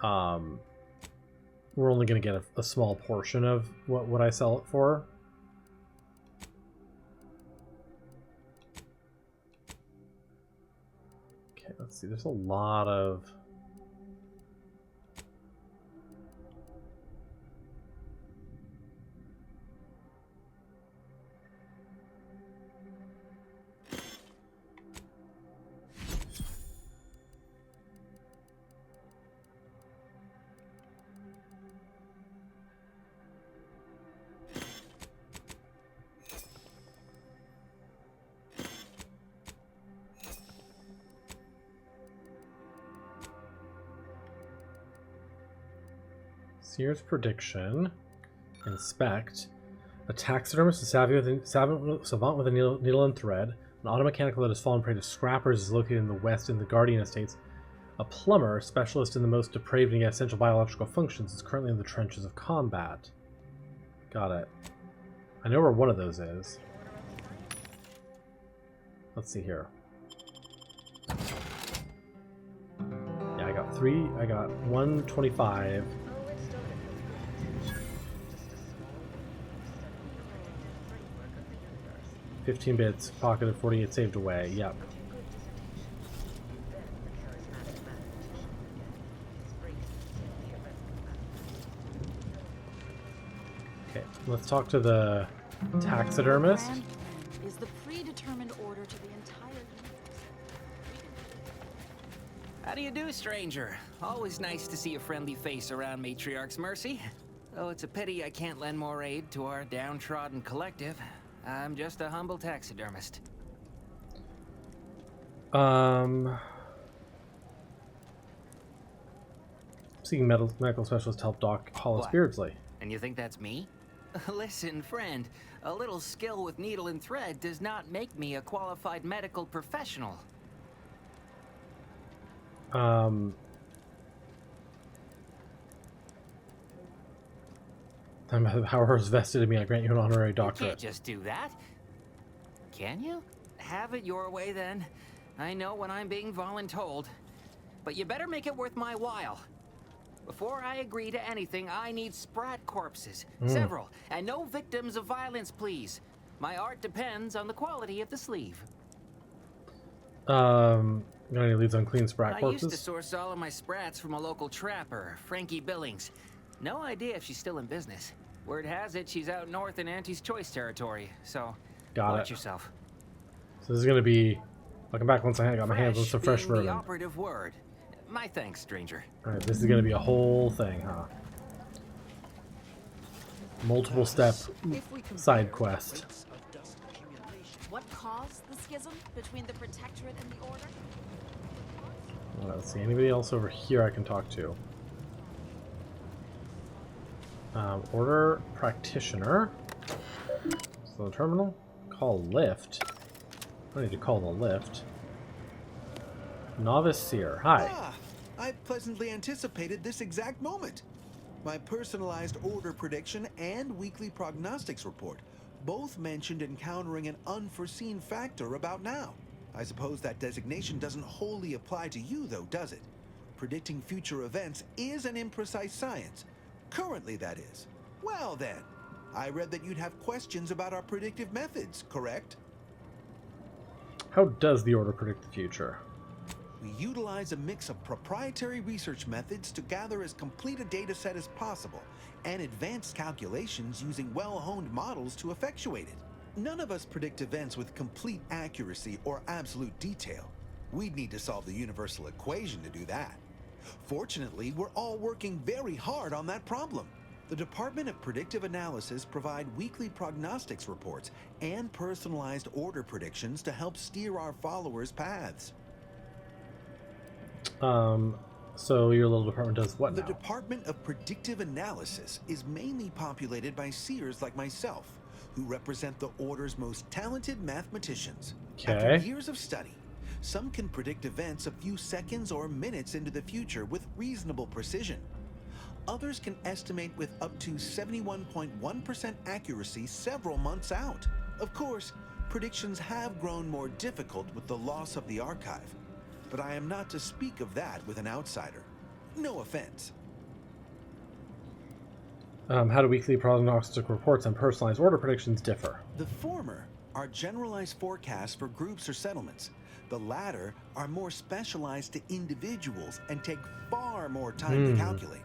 we're only going to get a small portion of what I sell it for. Okay, let's see. There's a lot of Seer's prediction. Inspect. A taxidermist is savant with a needle and thread. An automechanical that has fallen prey to scrappers is located in the west in the Guardian Estates. A plumber, specialist in the most depraved and yet essential biological functions, is currently in the trenches of combat. Got it. I know where one of those is. Let's see here. Yeah, I got 125. 15 bits, pocketed, 48 saved away, yep. Okay, let's talk to the taxidermist. Is the predetermined order to the entire universe. How do you do, stranger? Always nice to see a friendly face around Matriarch's Mercy. Though it's a pity I can't lend more aid to our downtrodden collective. I'm just a humble taxidermist. Seeking medical specialist to help Doc Hollis Beardsley. And you think that's me? Listen, friend, a little skill with needle and thread does not make me a qualified medical professional. Power is vested in me. I grant you an honorary doctorate. You can't just do that. Can you? have it your way then. I know when I'm being voluntold. But you better make it worth my while. Before I agree to anything, I need sprat corpses. Several. And no victims of violence, please. My art depends on the quality of the sleeve. You know any leads on clean sprat corpses? I used to source all of my sprats from a local trapper, Frankie Billings. No idea if she's still in business. Word has it she's out north in Auntie's Choice territory, so watch yourself. So this is gonna be. I'll come back once I got my hands on some fresh vermin. The operative word. My thanks, stranger. All right, this is gonna be a whole thing, huh? Multiple step side quest. What caused the schism between the Protectorate and the Order? Let's see, anybody else over here I can talk to? Order practitioner. So the terminal. Call lift. I need to call the lift. Novice seer. Hi. Ah, I pleasantly anticipated this exact moment. My personalized order prediction and weekly prognostics report both mentioned encountering an unforeseen factor about now. I suppose that designation doesn't wholly apply to you, though, does it? Predicting future events is an imprecise science. Currently, that is. Well, then. I read that you'd have questions about our predictive methods, correct? How does the Order predict the future? We utilize a mix of proprietary research methods to gather as complete a data set as possible, and advanced calculations using well-honed models to effectuate it. None of us predict events with complete accuracy or absolute detail. We'd need to solve the universal equation to do that. Fortunately, we're all working very hard on that problem. The Department of Predictive Analysis provide weekly prognostics reports and personalized order predictions to help steer our followers' paths. So your little department does what now? The Department of Predictive Analysis is mainly populated by seers like myself, who represent the Order's most talented mathematicians. After years of study, some can predict events a few seconds or minutes into the future with reasonable precision. Others can estimate with up to 71.1% accuracy several months out. Of course, predictions have grown more difficult with the loss of the archive, but I am not to speak of that with an outsider. No offense. How do weekly prognostic reports and personalized order predictions differ? The former are generalized forecasts for groups or settlements. The latter are more specialized to individuals and take far more time to calculate.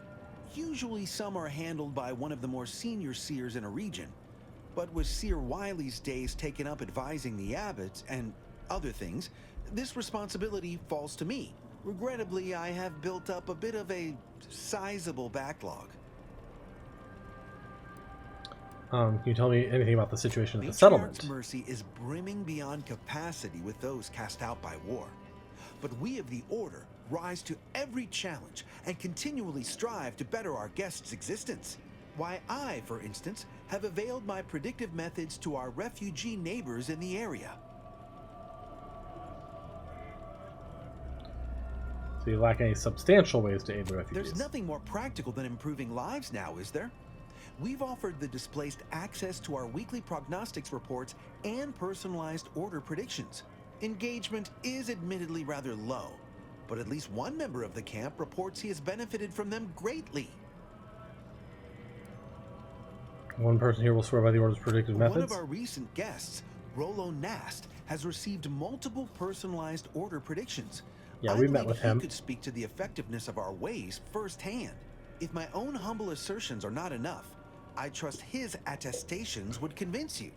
Usually some are handled by one of the more senior seers in a region, but with Seer Wiley's days taken up advising the abbots and other things, this responsibility falls to me. Regrettably, I have built up a bit of a sizable backlog. Can you tell me anything about the situation at the Matriarch's settlement? Mercy is brimming beyond capacity with those cast out by war. But we of the Order rise to every challenge and continually strive to better our guests' existence. Why, I, for instance, have availed my predictive methods to our refugee neighbors in the area. So you lack any substantial ways to aid the refugees? There's nothing more practical than improving lives now, is there? We've offered the displaced access to our weekly prognostics reports and personalized order predictions. Engagement is admittedly rather low, but at least one member of the camp reports he has benefited from them greatly. One person here will swear by the Order's predictive methods. One of our recent guests, Rollo Nast, has received multiple personalized order predictions. Yeah, we met with him. He could speak to the effectiveness of our ways firsthand. If my own humble assertions are not enough, I trust his attestations would convince you,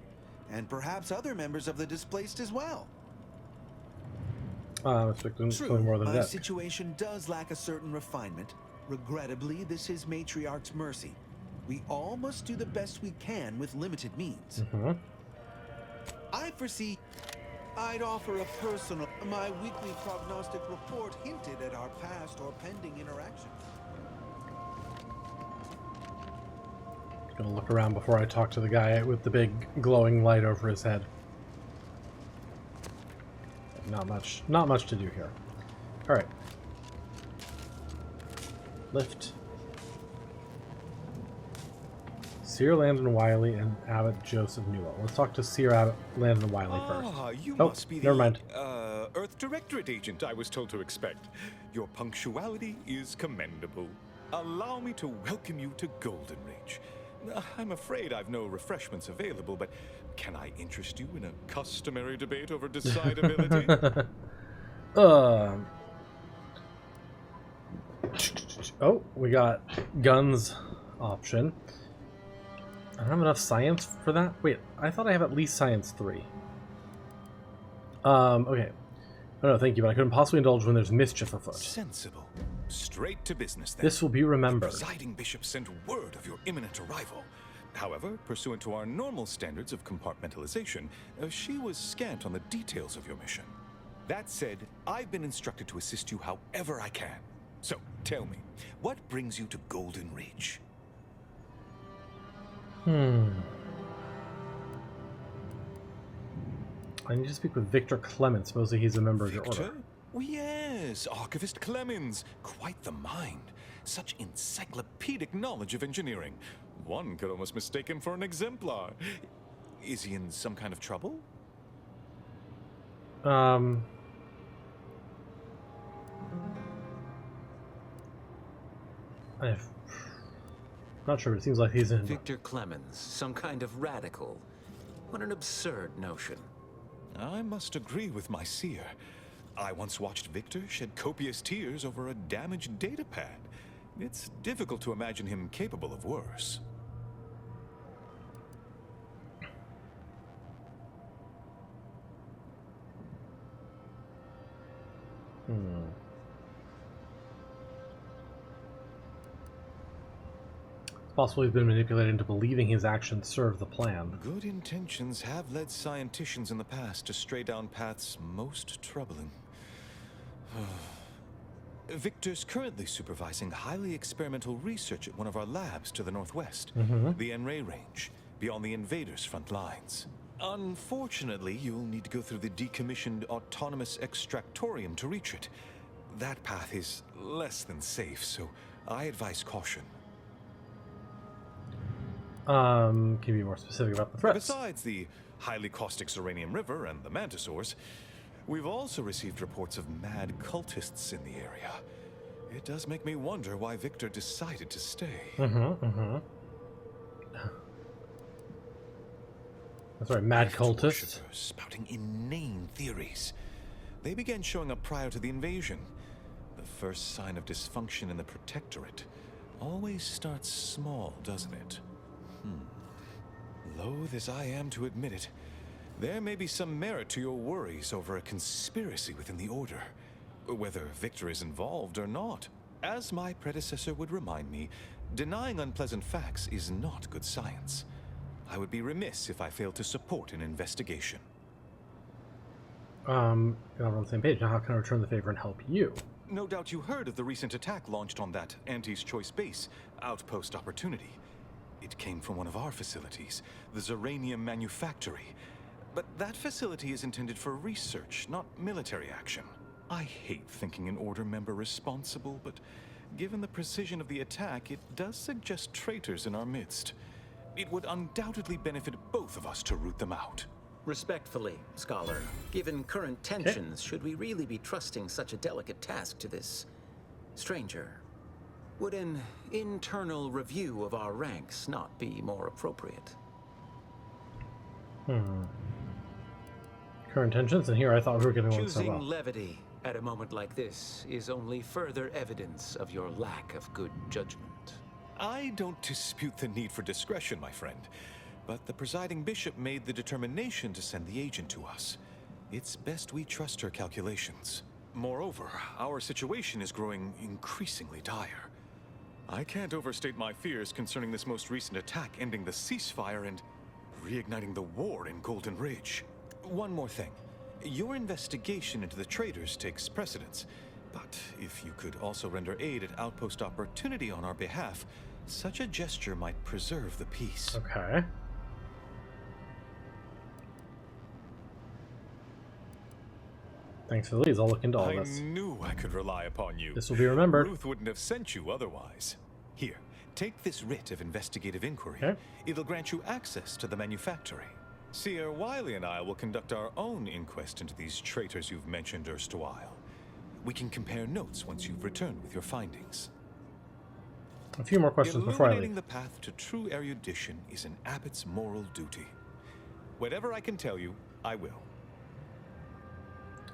and perhaps other members of the displaced as well. True, more than my that. situation does lack a certain refinement. Regrettably, this is Matriarch's mercy. We all must do the best we can with limited means. I foresee I'd offer a personal... My weekly prognostic report hinted at our past or pending interactions. Gonna look around before I talk to the guy with the big glowing light over his head. Not much to do here. All right. Lift. Seer Landon Wiley and Abbot Joseph Newell. Let's talk to Seer Abbot Landon Wiley first. You oh, must be never the mind. Earth Directorate agent I was told to expect. Your punctuality is commendable. Allow me to welcome you to Golden Ridge. I'm afraid I've no refreshments available, but can I interest you in a customary debate over decidability? Oh, we got guns option. I don't have enough science for that. Wait, I thought I have at least science 3. Okay. Oh no, thank you, but I couldn't possibly indulge when there's mischief afoot. Sensible. Straight to business then. This will be remembered. The presiding bishop sent word of your imminent arrival. However, pursuant to our normal standards of compartmentalization, she was scant on the details of your mission. That said, I've been instructed to assist you however I can. So, tell me, what brings you to Golden Ridge? I need to speak with Victor Clemens. Supposedly he's a member of your order. Oh, yes, Archivist Clemens. Quite the mind. Such encyclopedic knowledge of engineering. One could almost mistake him for an exemplar. Is he in some kind of trouble? I'm not sure, but it seems like he's in. Victor Clemens, some kind of radical. What an absurd notion. I must agree with my seer. I once watched Victor shed copious tears over a damaged datapad. It's difficult to imagine him capable of worse. It's possible he's been manipulated into believing his actions serve the plan. Good intentions have led scienticians in the past to stray down paths most troubling. Victor's currently supervising highly experimental research at one of our labs to the northwest, the N-Ray range, beyond the invaders' front lines. Unfortunately, you'll need to go through the decommissioned autonomous extractorium to reach it. That path is less than safe, so I advise caution. Can you be more specific about the threats? Besides the highly caustic Zeranium River and the Mantisaurs, we've also received reports of mad cultists in the area. It does make me wonder why Victor decided to stay. That's right, mad cultists. Spouting inane theories. They began showing up prior to the invasion. The first sign of dysfunction in the Protectorate always starts small, doesn't it? Loath as I am to admit it, there may be some merit to your worries over a conspiracy within the Order, whether Victor is involved or not. As my predecessor would remind me, denying unpleasant facts is not good science. I would be remiss if I failed to support an investigation. You're on the same page. Now how can I return the favor and help you? No doubt you heard of the recent attack launched on that Anti's Choice base, Outpost Opportunity. It came from one of our facilities, the Zeranium Manufactory. But that facility is intended for research, not military action. I hate thinking an Order member responsible, but given the precision of the attack, it does suggest traitors in our midst. It would undoubtedly benefit both of us to root them out. Respectfully, Scholar, given current tensions, should we really be trusting such a delicate task to this stranger? Would an internal review of our ranks not be more appropriate? Current tensions, and here I thought we were getting along so well. Choosing levity at a moment like this is only further evidence of your lack of good judgment. I don't dispute the need for discretion, my friend, but the presiding bishop made the determination to send the agent to us. It's best we trust her calculations. Moreover, our situation is growing increasingly dire. I can't overstate my fears concerning this most recent attack ending the ceasefire and reigniting the war in Golden Ridge. One more thing. Your investigation into the traitors takes precedence, but if you could also render aid at Outpost Opportunity on our behalf, such a gesture might preserve the peace. Okay. Thanks for the leads. I'll look into all this. I knew I could rely upon you. This will be remembered. Ruth wouldn't have sent you otherwise. Here, Take this writ of investigative inquiry. Okay. It'll grant you access to the manufactory. Seer Wiley and I will conduct our own inquest into these traitors you've mentioned erstwhile. We can compare notes once you've returned with your findings. A few more questions before I Illuminating leave. the path to true erudition is an abbot's moral duty. Whatever I can tell you, I will.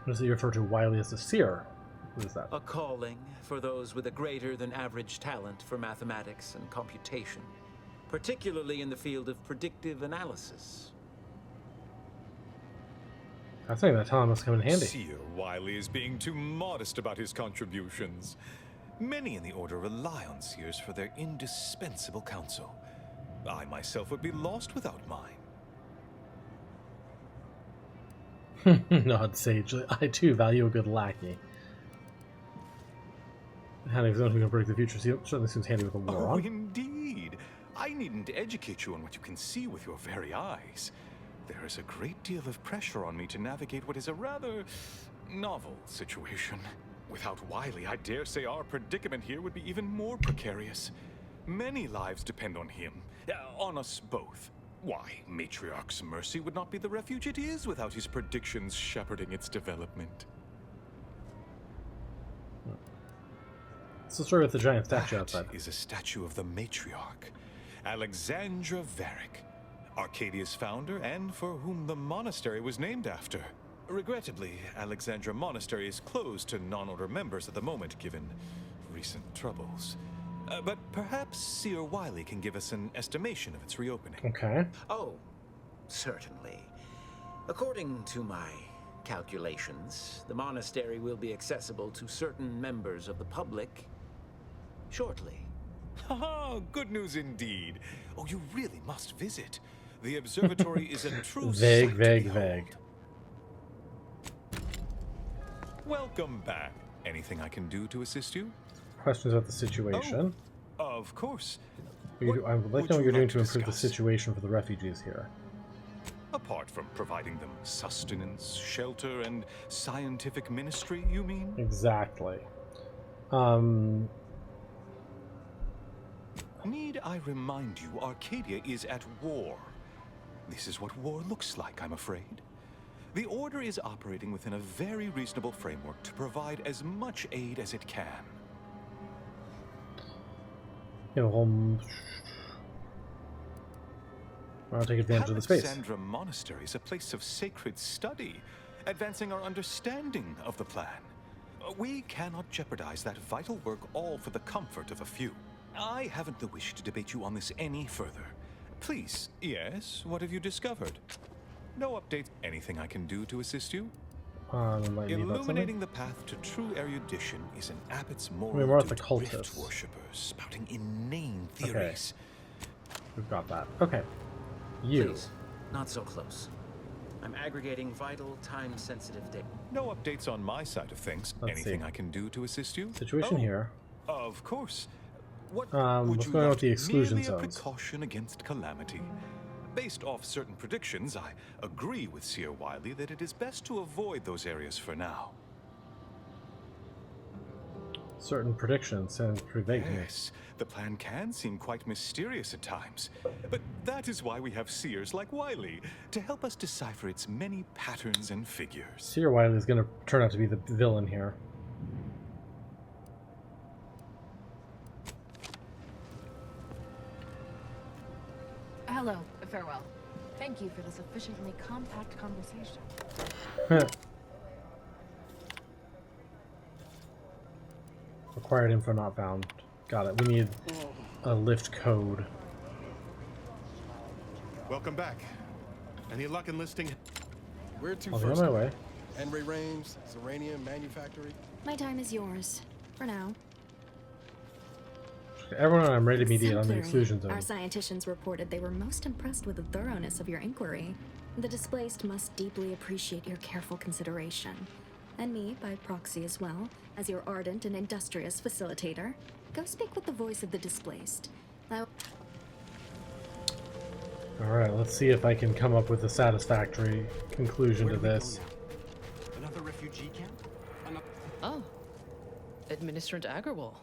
Does he refer to Wiley as a seer? What is that? A calling for those with a greater than average talent for mathematics and computation, particularly in the field of predictive analysis. I think that talent must come in handy. Seer Wiley is being too modest about his contributions. Many in the Order rely on seers for their indispensable counsel. I myself would be lost without mine. Nod sagely. I too value a good lackey. Having someone who can predict the future certainly seems handy with a war Oh, on. indeed. I needn't educate you on what you can see with your very eyes. There is a great deal of pressure on me to navigate what is a rather novel situation. Without Wiley, I dare say our predicament here would be even more precarious. Many lives depend on him, on us both. Why, Matriarch's mercy would not be the refuge it is without his predictions shepherding its development. What's the story with the giant statue outside? That is a statue of the Matriarch, Alexandra Varick, Arcadia's founder and for whom the monastery was named after. Regrettably, Alexandra Monastery is closed to non-order members at the moment, given recent troubles. But perhaps Seer Wiley can give us an estimation of its reopening. Okay. Oh, certainly. According to my calculations, the monastery will be accessible to certain members of the public shortly. Haha, good news indeed. Oh, you really must visit. The observatory is a true Vague, sight to vague, behold. vague. Welcome back. Anything I can do to assist you? Questions about the situation. Oh, of course. I would like to know what you're doing to improve the situation for the refugees here. Apart from providing them sustenance, shelter, and scientific ministry, you mean? Exactly. Need I remind you, Arcadia is at war. This is what war looks like, I'm afraid. The Order is operating within a very reasonable framework to provide as much aid as it can. I'll take advantage of the space. Alexandra Monastery is a place of sacred study, advancing our understanding of the plan. We cannot jeopardize that vital work all for the comfort of a few. I haven't the wish to debate you on this any further. Please, yes, what have you discovered? No updates. Anything I can do to assist you? Illuminating the path to true erudition is an abbot's moral we're at the duty. cultists. Rift worshippers spouting inane theories. Okay. We've got that. Okay. You. Please, not so close. I'm aggregating vital, time-sensitive data. No updates on my side of things. Let's Anything see. I can do to assist you? Situation here. Of course. What What's would you going on like? with the exclusion Merely a zones? precaution against calamity. Based off certain predictions, I agree with Seer Wiley that it is best to avoid those areas for now. Certain predictions sound pretty vague to me. Yes, the plan can seem quite mysterious at times, but that is why we have seers like Wiley to help us decipher its many patterns and figures. Seer Wiley is going to turn out to be the villain here. Hello, farewell. Thank you for the sufficiently compact conversation. Required info not found. Got it. We need a lift code. Welcome back. Any luck enlisting? Where to I'll be on first? my way. Henry Rames, Zeranium Manufactory. My time is yours. For now. Everyone, I'm ready to mediate on the Exemplary. exclusion zone. Our scienticians reported they were most impressed with the thoroughness of your inquiry. The displaced must deeply appreciate your careful consideration. And me, by proxy as well, as your ardent and industrious facilitator. Go speak with the voice of the displaced. Alright, let's see if I can come up with a satisfactory conclusion to this. Another refugee camp? Oh. Administrant Agarwal.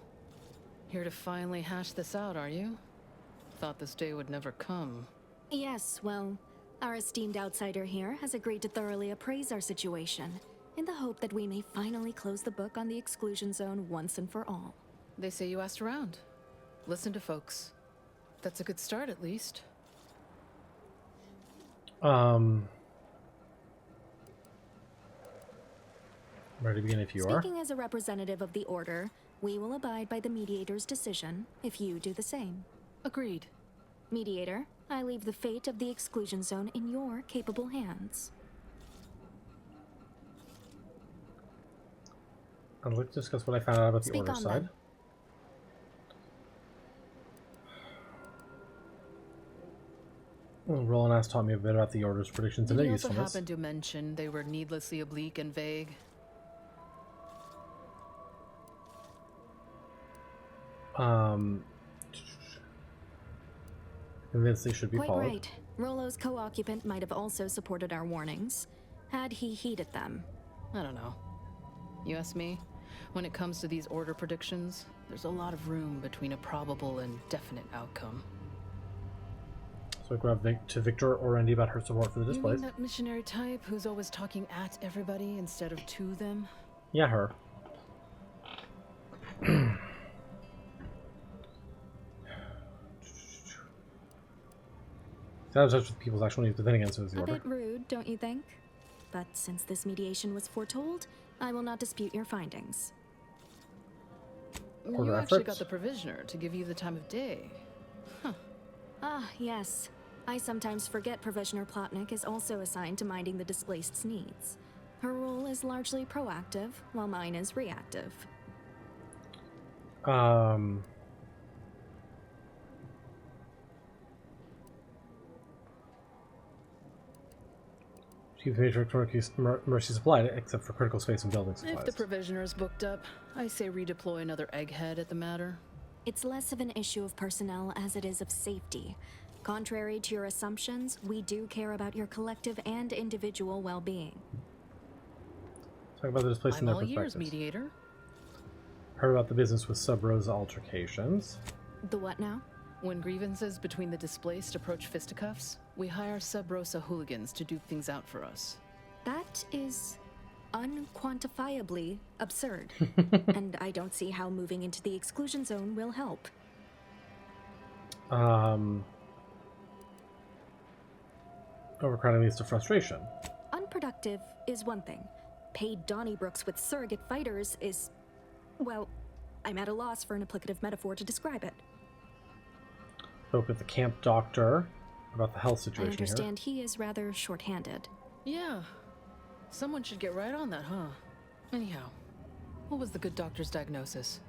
Here to finally hash this out, are you? Thought this day would never come. Yes, well, our esteemed outsider here has agreed to thoroughly appraise our situation, in the hope that we may finally close the book on the exclusion zone once and for all. They say you asked around. Listen to folks. That's a good start, at least. Ready to begin if you are. Speaking as a representative of the Order, we will abide by the Mediator's decision if you do the same. Agreed. Mediator, I leave the fate of the exclusion zone in your capable hands. I'd like to discuss what I found out about the Speak Order on, side. then. Well, Roland has taught me a bit about the Order's predictions and their Did he also usefulness. happen to mention they were needlessly oblique and vague? Convinced they should be Quite followed. right. Rollo's co-occupant might have also supported our warnings, had he heeded them. I don't know. You ask me? When it comes to these Order predictions, there's a lot of room between a probable and definite outcome. So I go to Victor or Randy about her support for the You displays. mean that missionary type who's always talking at everybody instead of to them? Yeah, her. Out of touch with people's actual needs, but then again, so is the A Order. bit rude, don't you think? But since this mediation was foretold, I will not dispute your findings. You Order actually efforts. got the Provisioner to give you the time of day. Huh. Ah, yes. I sometimes forget Provisioner Plotnik is also assigned to minding the displaced's needs. Her role is largely proactive, while mine is reactive. Keep the Matriarch Mercy supplied, except for critical space and building supplies. If the Provisioner's booked up, I say redeploy another egghead at the matter. It's less of an issue of personnel as it is of safety. Contrary to your assumptions, we do care about your collective and individual well-being. Talk about the displaced in I'm their all ears, perspectives. Mediator. Heard about the business with Sub-Rosa altercations. The what now? When grievances between the displaced approach fisticuffs, we hire Sub-Rosa hooligans to duke things out for us. That is unquantifiably absurd. And I don't see how moving into the exclusion zone will help. Overcrowding leads to frustration. Unproductive is one thing. Paid Donnybrooks with surrogate fighters is... well, I'm at a loss for an applicative metaphor to describe it. Spoke with the camp doctor about the health I situation understand he is rather short-handed. Yeah. Someone should get right on that, huh? Anyhow, what was the good doctor's diagnosis?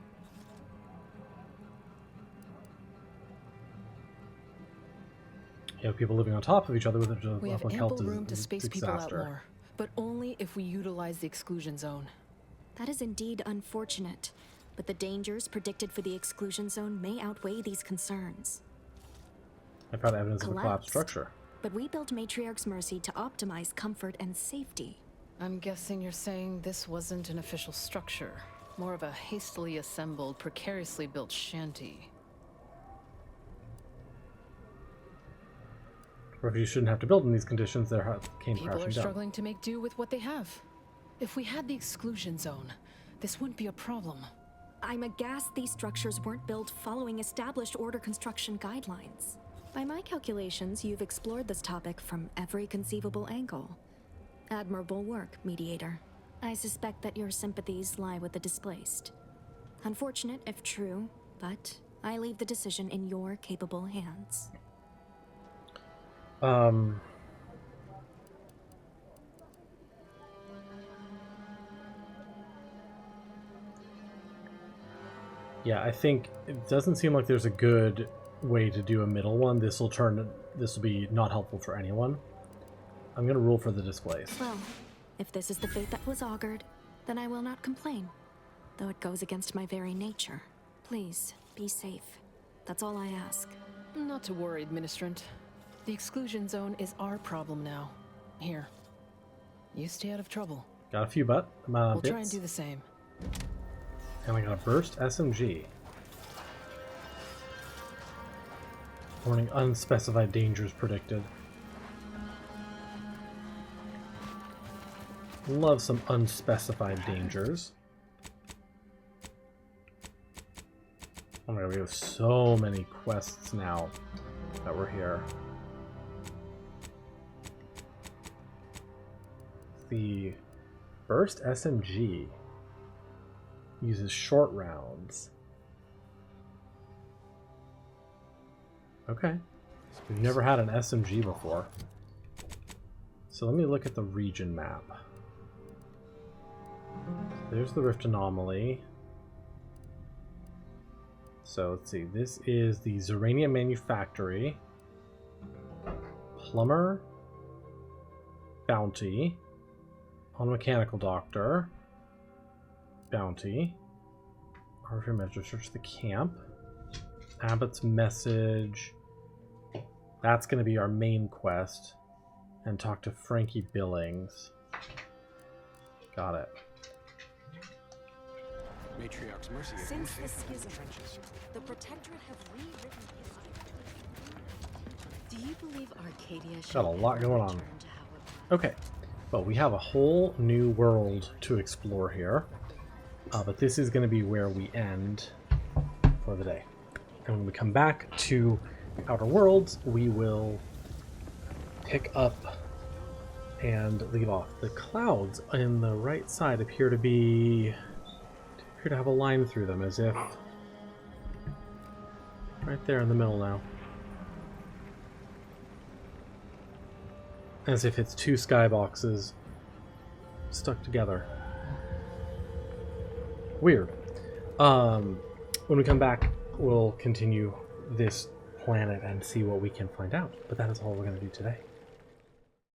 here. You have people living on top of each other with a We have public health ample room to dis- space people out disaster. more, but only if we utilize the exclusion zone. That is indeed unfortunate, but the dangers predicted for the exclusion zone may outweigh these concerns. I found evidence of a collapsed Collapsed. structure. But we built Matriarch's Mercy to optimize comfort and safety. I'm guessing you're saying this wasn't an official structure, more of a hastily assembled, precariously built shanty. Refugees shouldn't have to build in these conditions. Their hearts came People are crashing down. struggling to make do with what they have. If we had the exclusion zone, this wouldn't be a problem. I'm aghast these structures weren't built following established order construction guidelines. By my calculations, you've explored this topic from every conceivable angle. Admirable work, Mediator. I suspect that your sympathies lie with the displaced. Unfortunate if true, but I leave the decision in your capable hands. Yeah, I think it doesn't seem like there's a good way to do a middle one. This will be not helpful for anyone. I'm gonna rule for the displaced. Well, if this is the fate that was augured, then I will not complain, though it goes against my very nature. Please, be safe. That's all I ask. Not to worry, Administrant. The exclusion zone is our problem now. Here. You stay out of trouble. Got a few We'll bits. try and do the same. And I got a burst SMG. Warning, unspecified dangers predicted. Love some unspecified dangers. Oh my god, we have so many quests now that we're here. The burst SMG uses short rounds. Okay. We've never had an SMG before. So let me look at the region map. There's the Rift Anomaly. So let's see, this is the Zerania Manufactory, Plumber, Bounty, on Mechanical Doctor, Bounty, Arbitrary Measure, search the camp, Abbott's Message, that's going to be our main quest, and talk to Frankie Billings. Got it. Matriarch's Mercy is Since the schism, the Protectorate have rewritten history. Do you believe Arcadia should Got a lot going on. return to how it Okay, well, we have a whole new world to explore here, but this is going to be where we end for the day. And when we come back to Outer Worlds, we will pick up and leave off. The clouds on the right side appear to have a line through them, as if right there in the middle now, as if it's two skyboxes stuck together. Weird. When we come back, we'll continue this planet and see what we can find out, but that is all we're going to do today.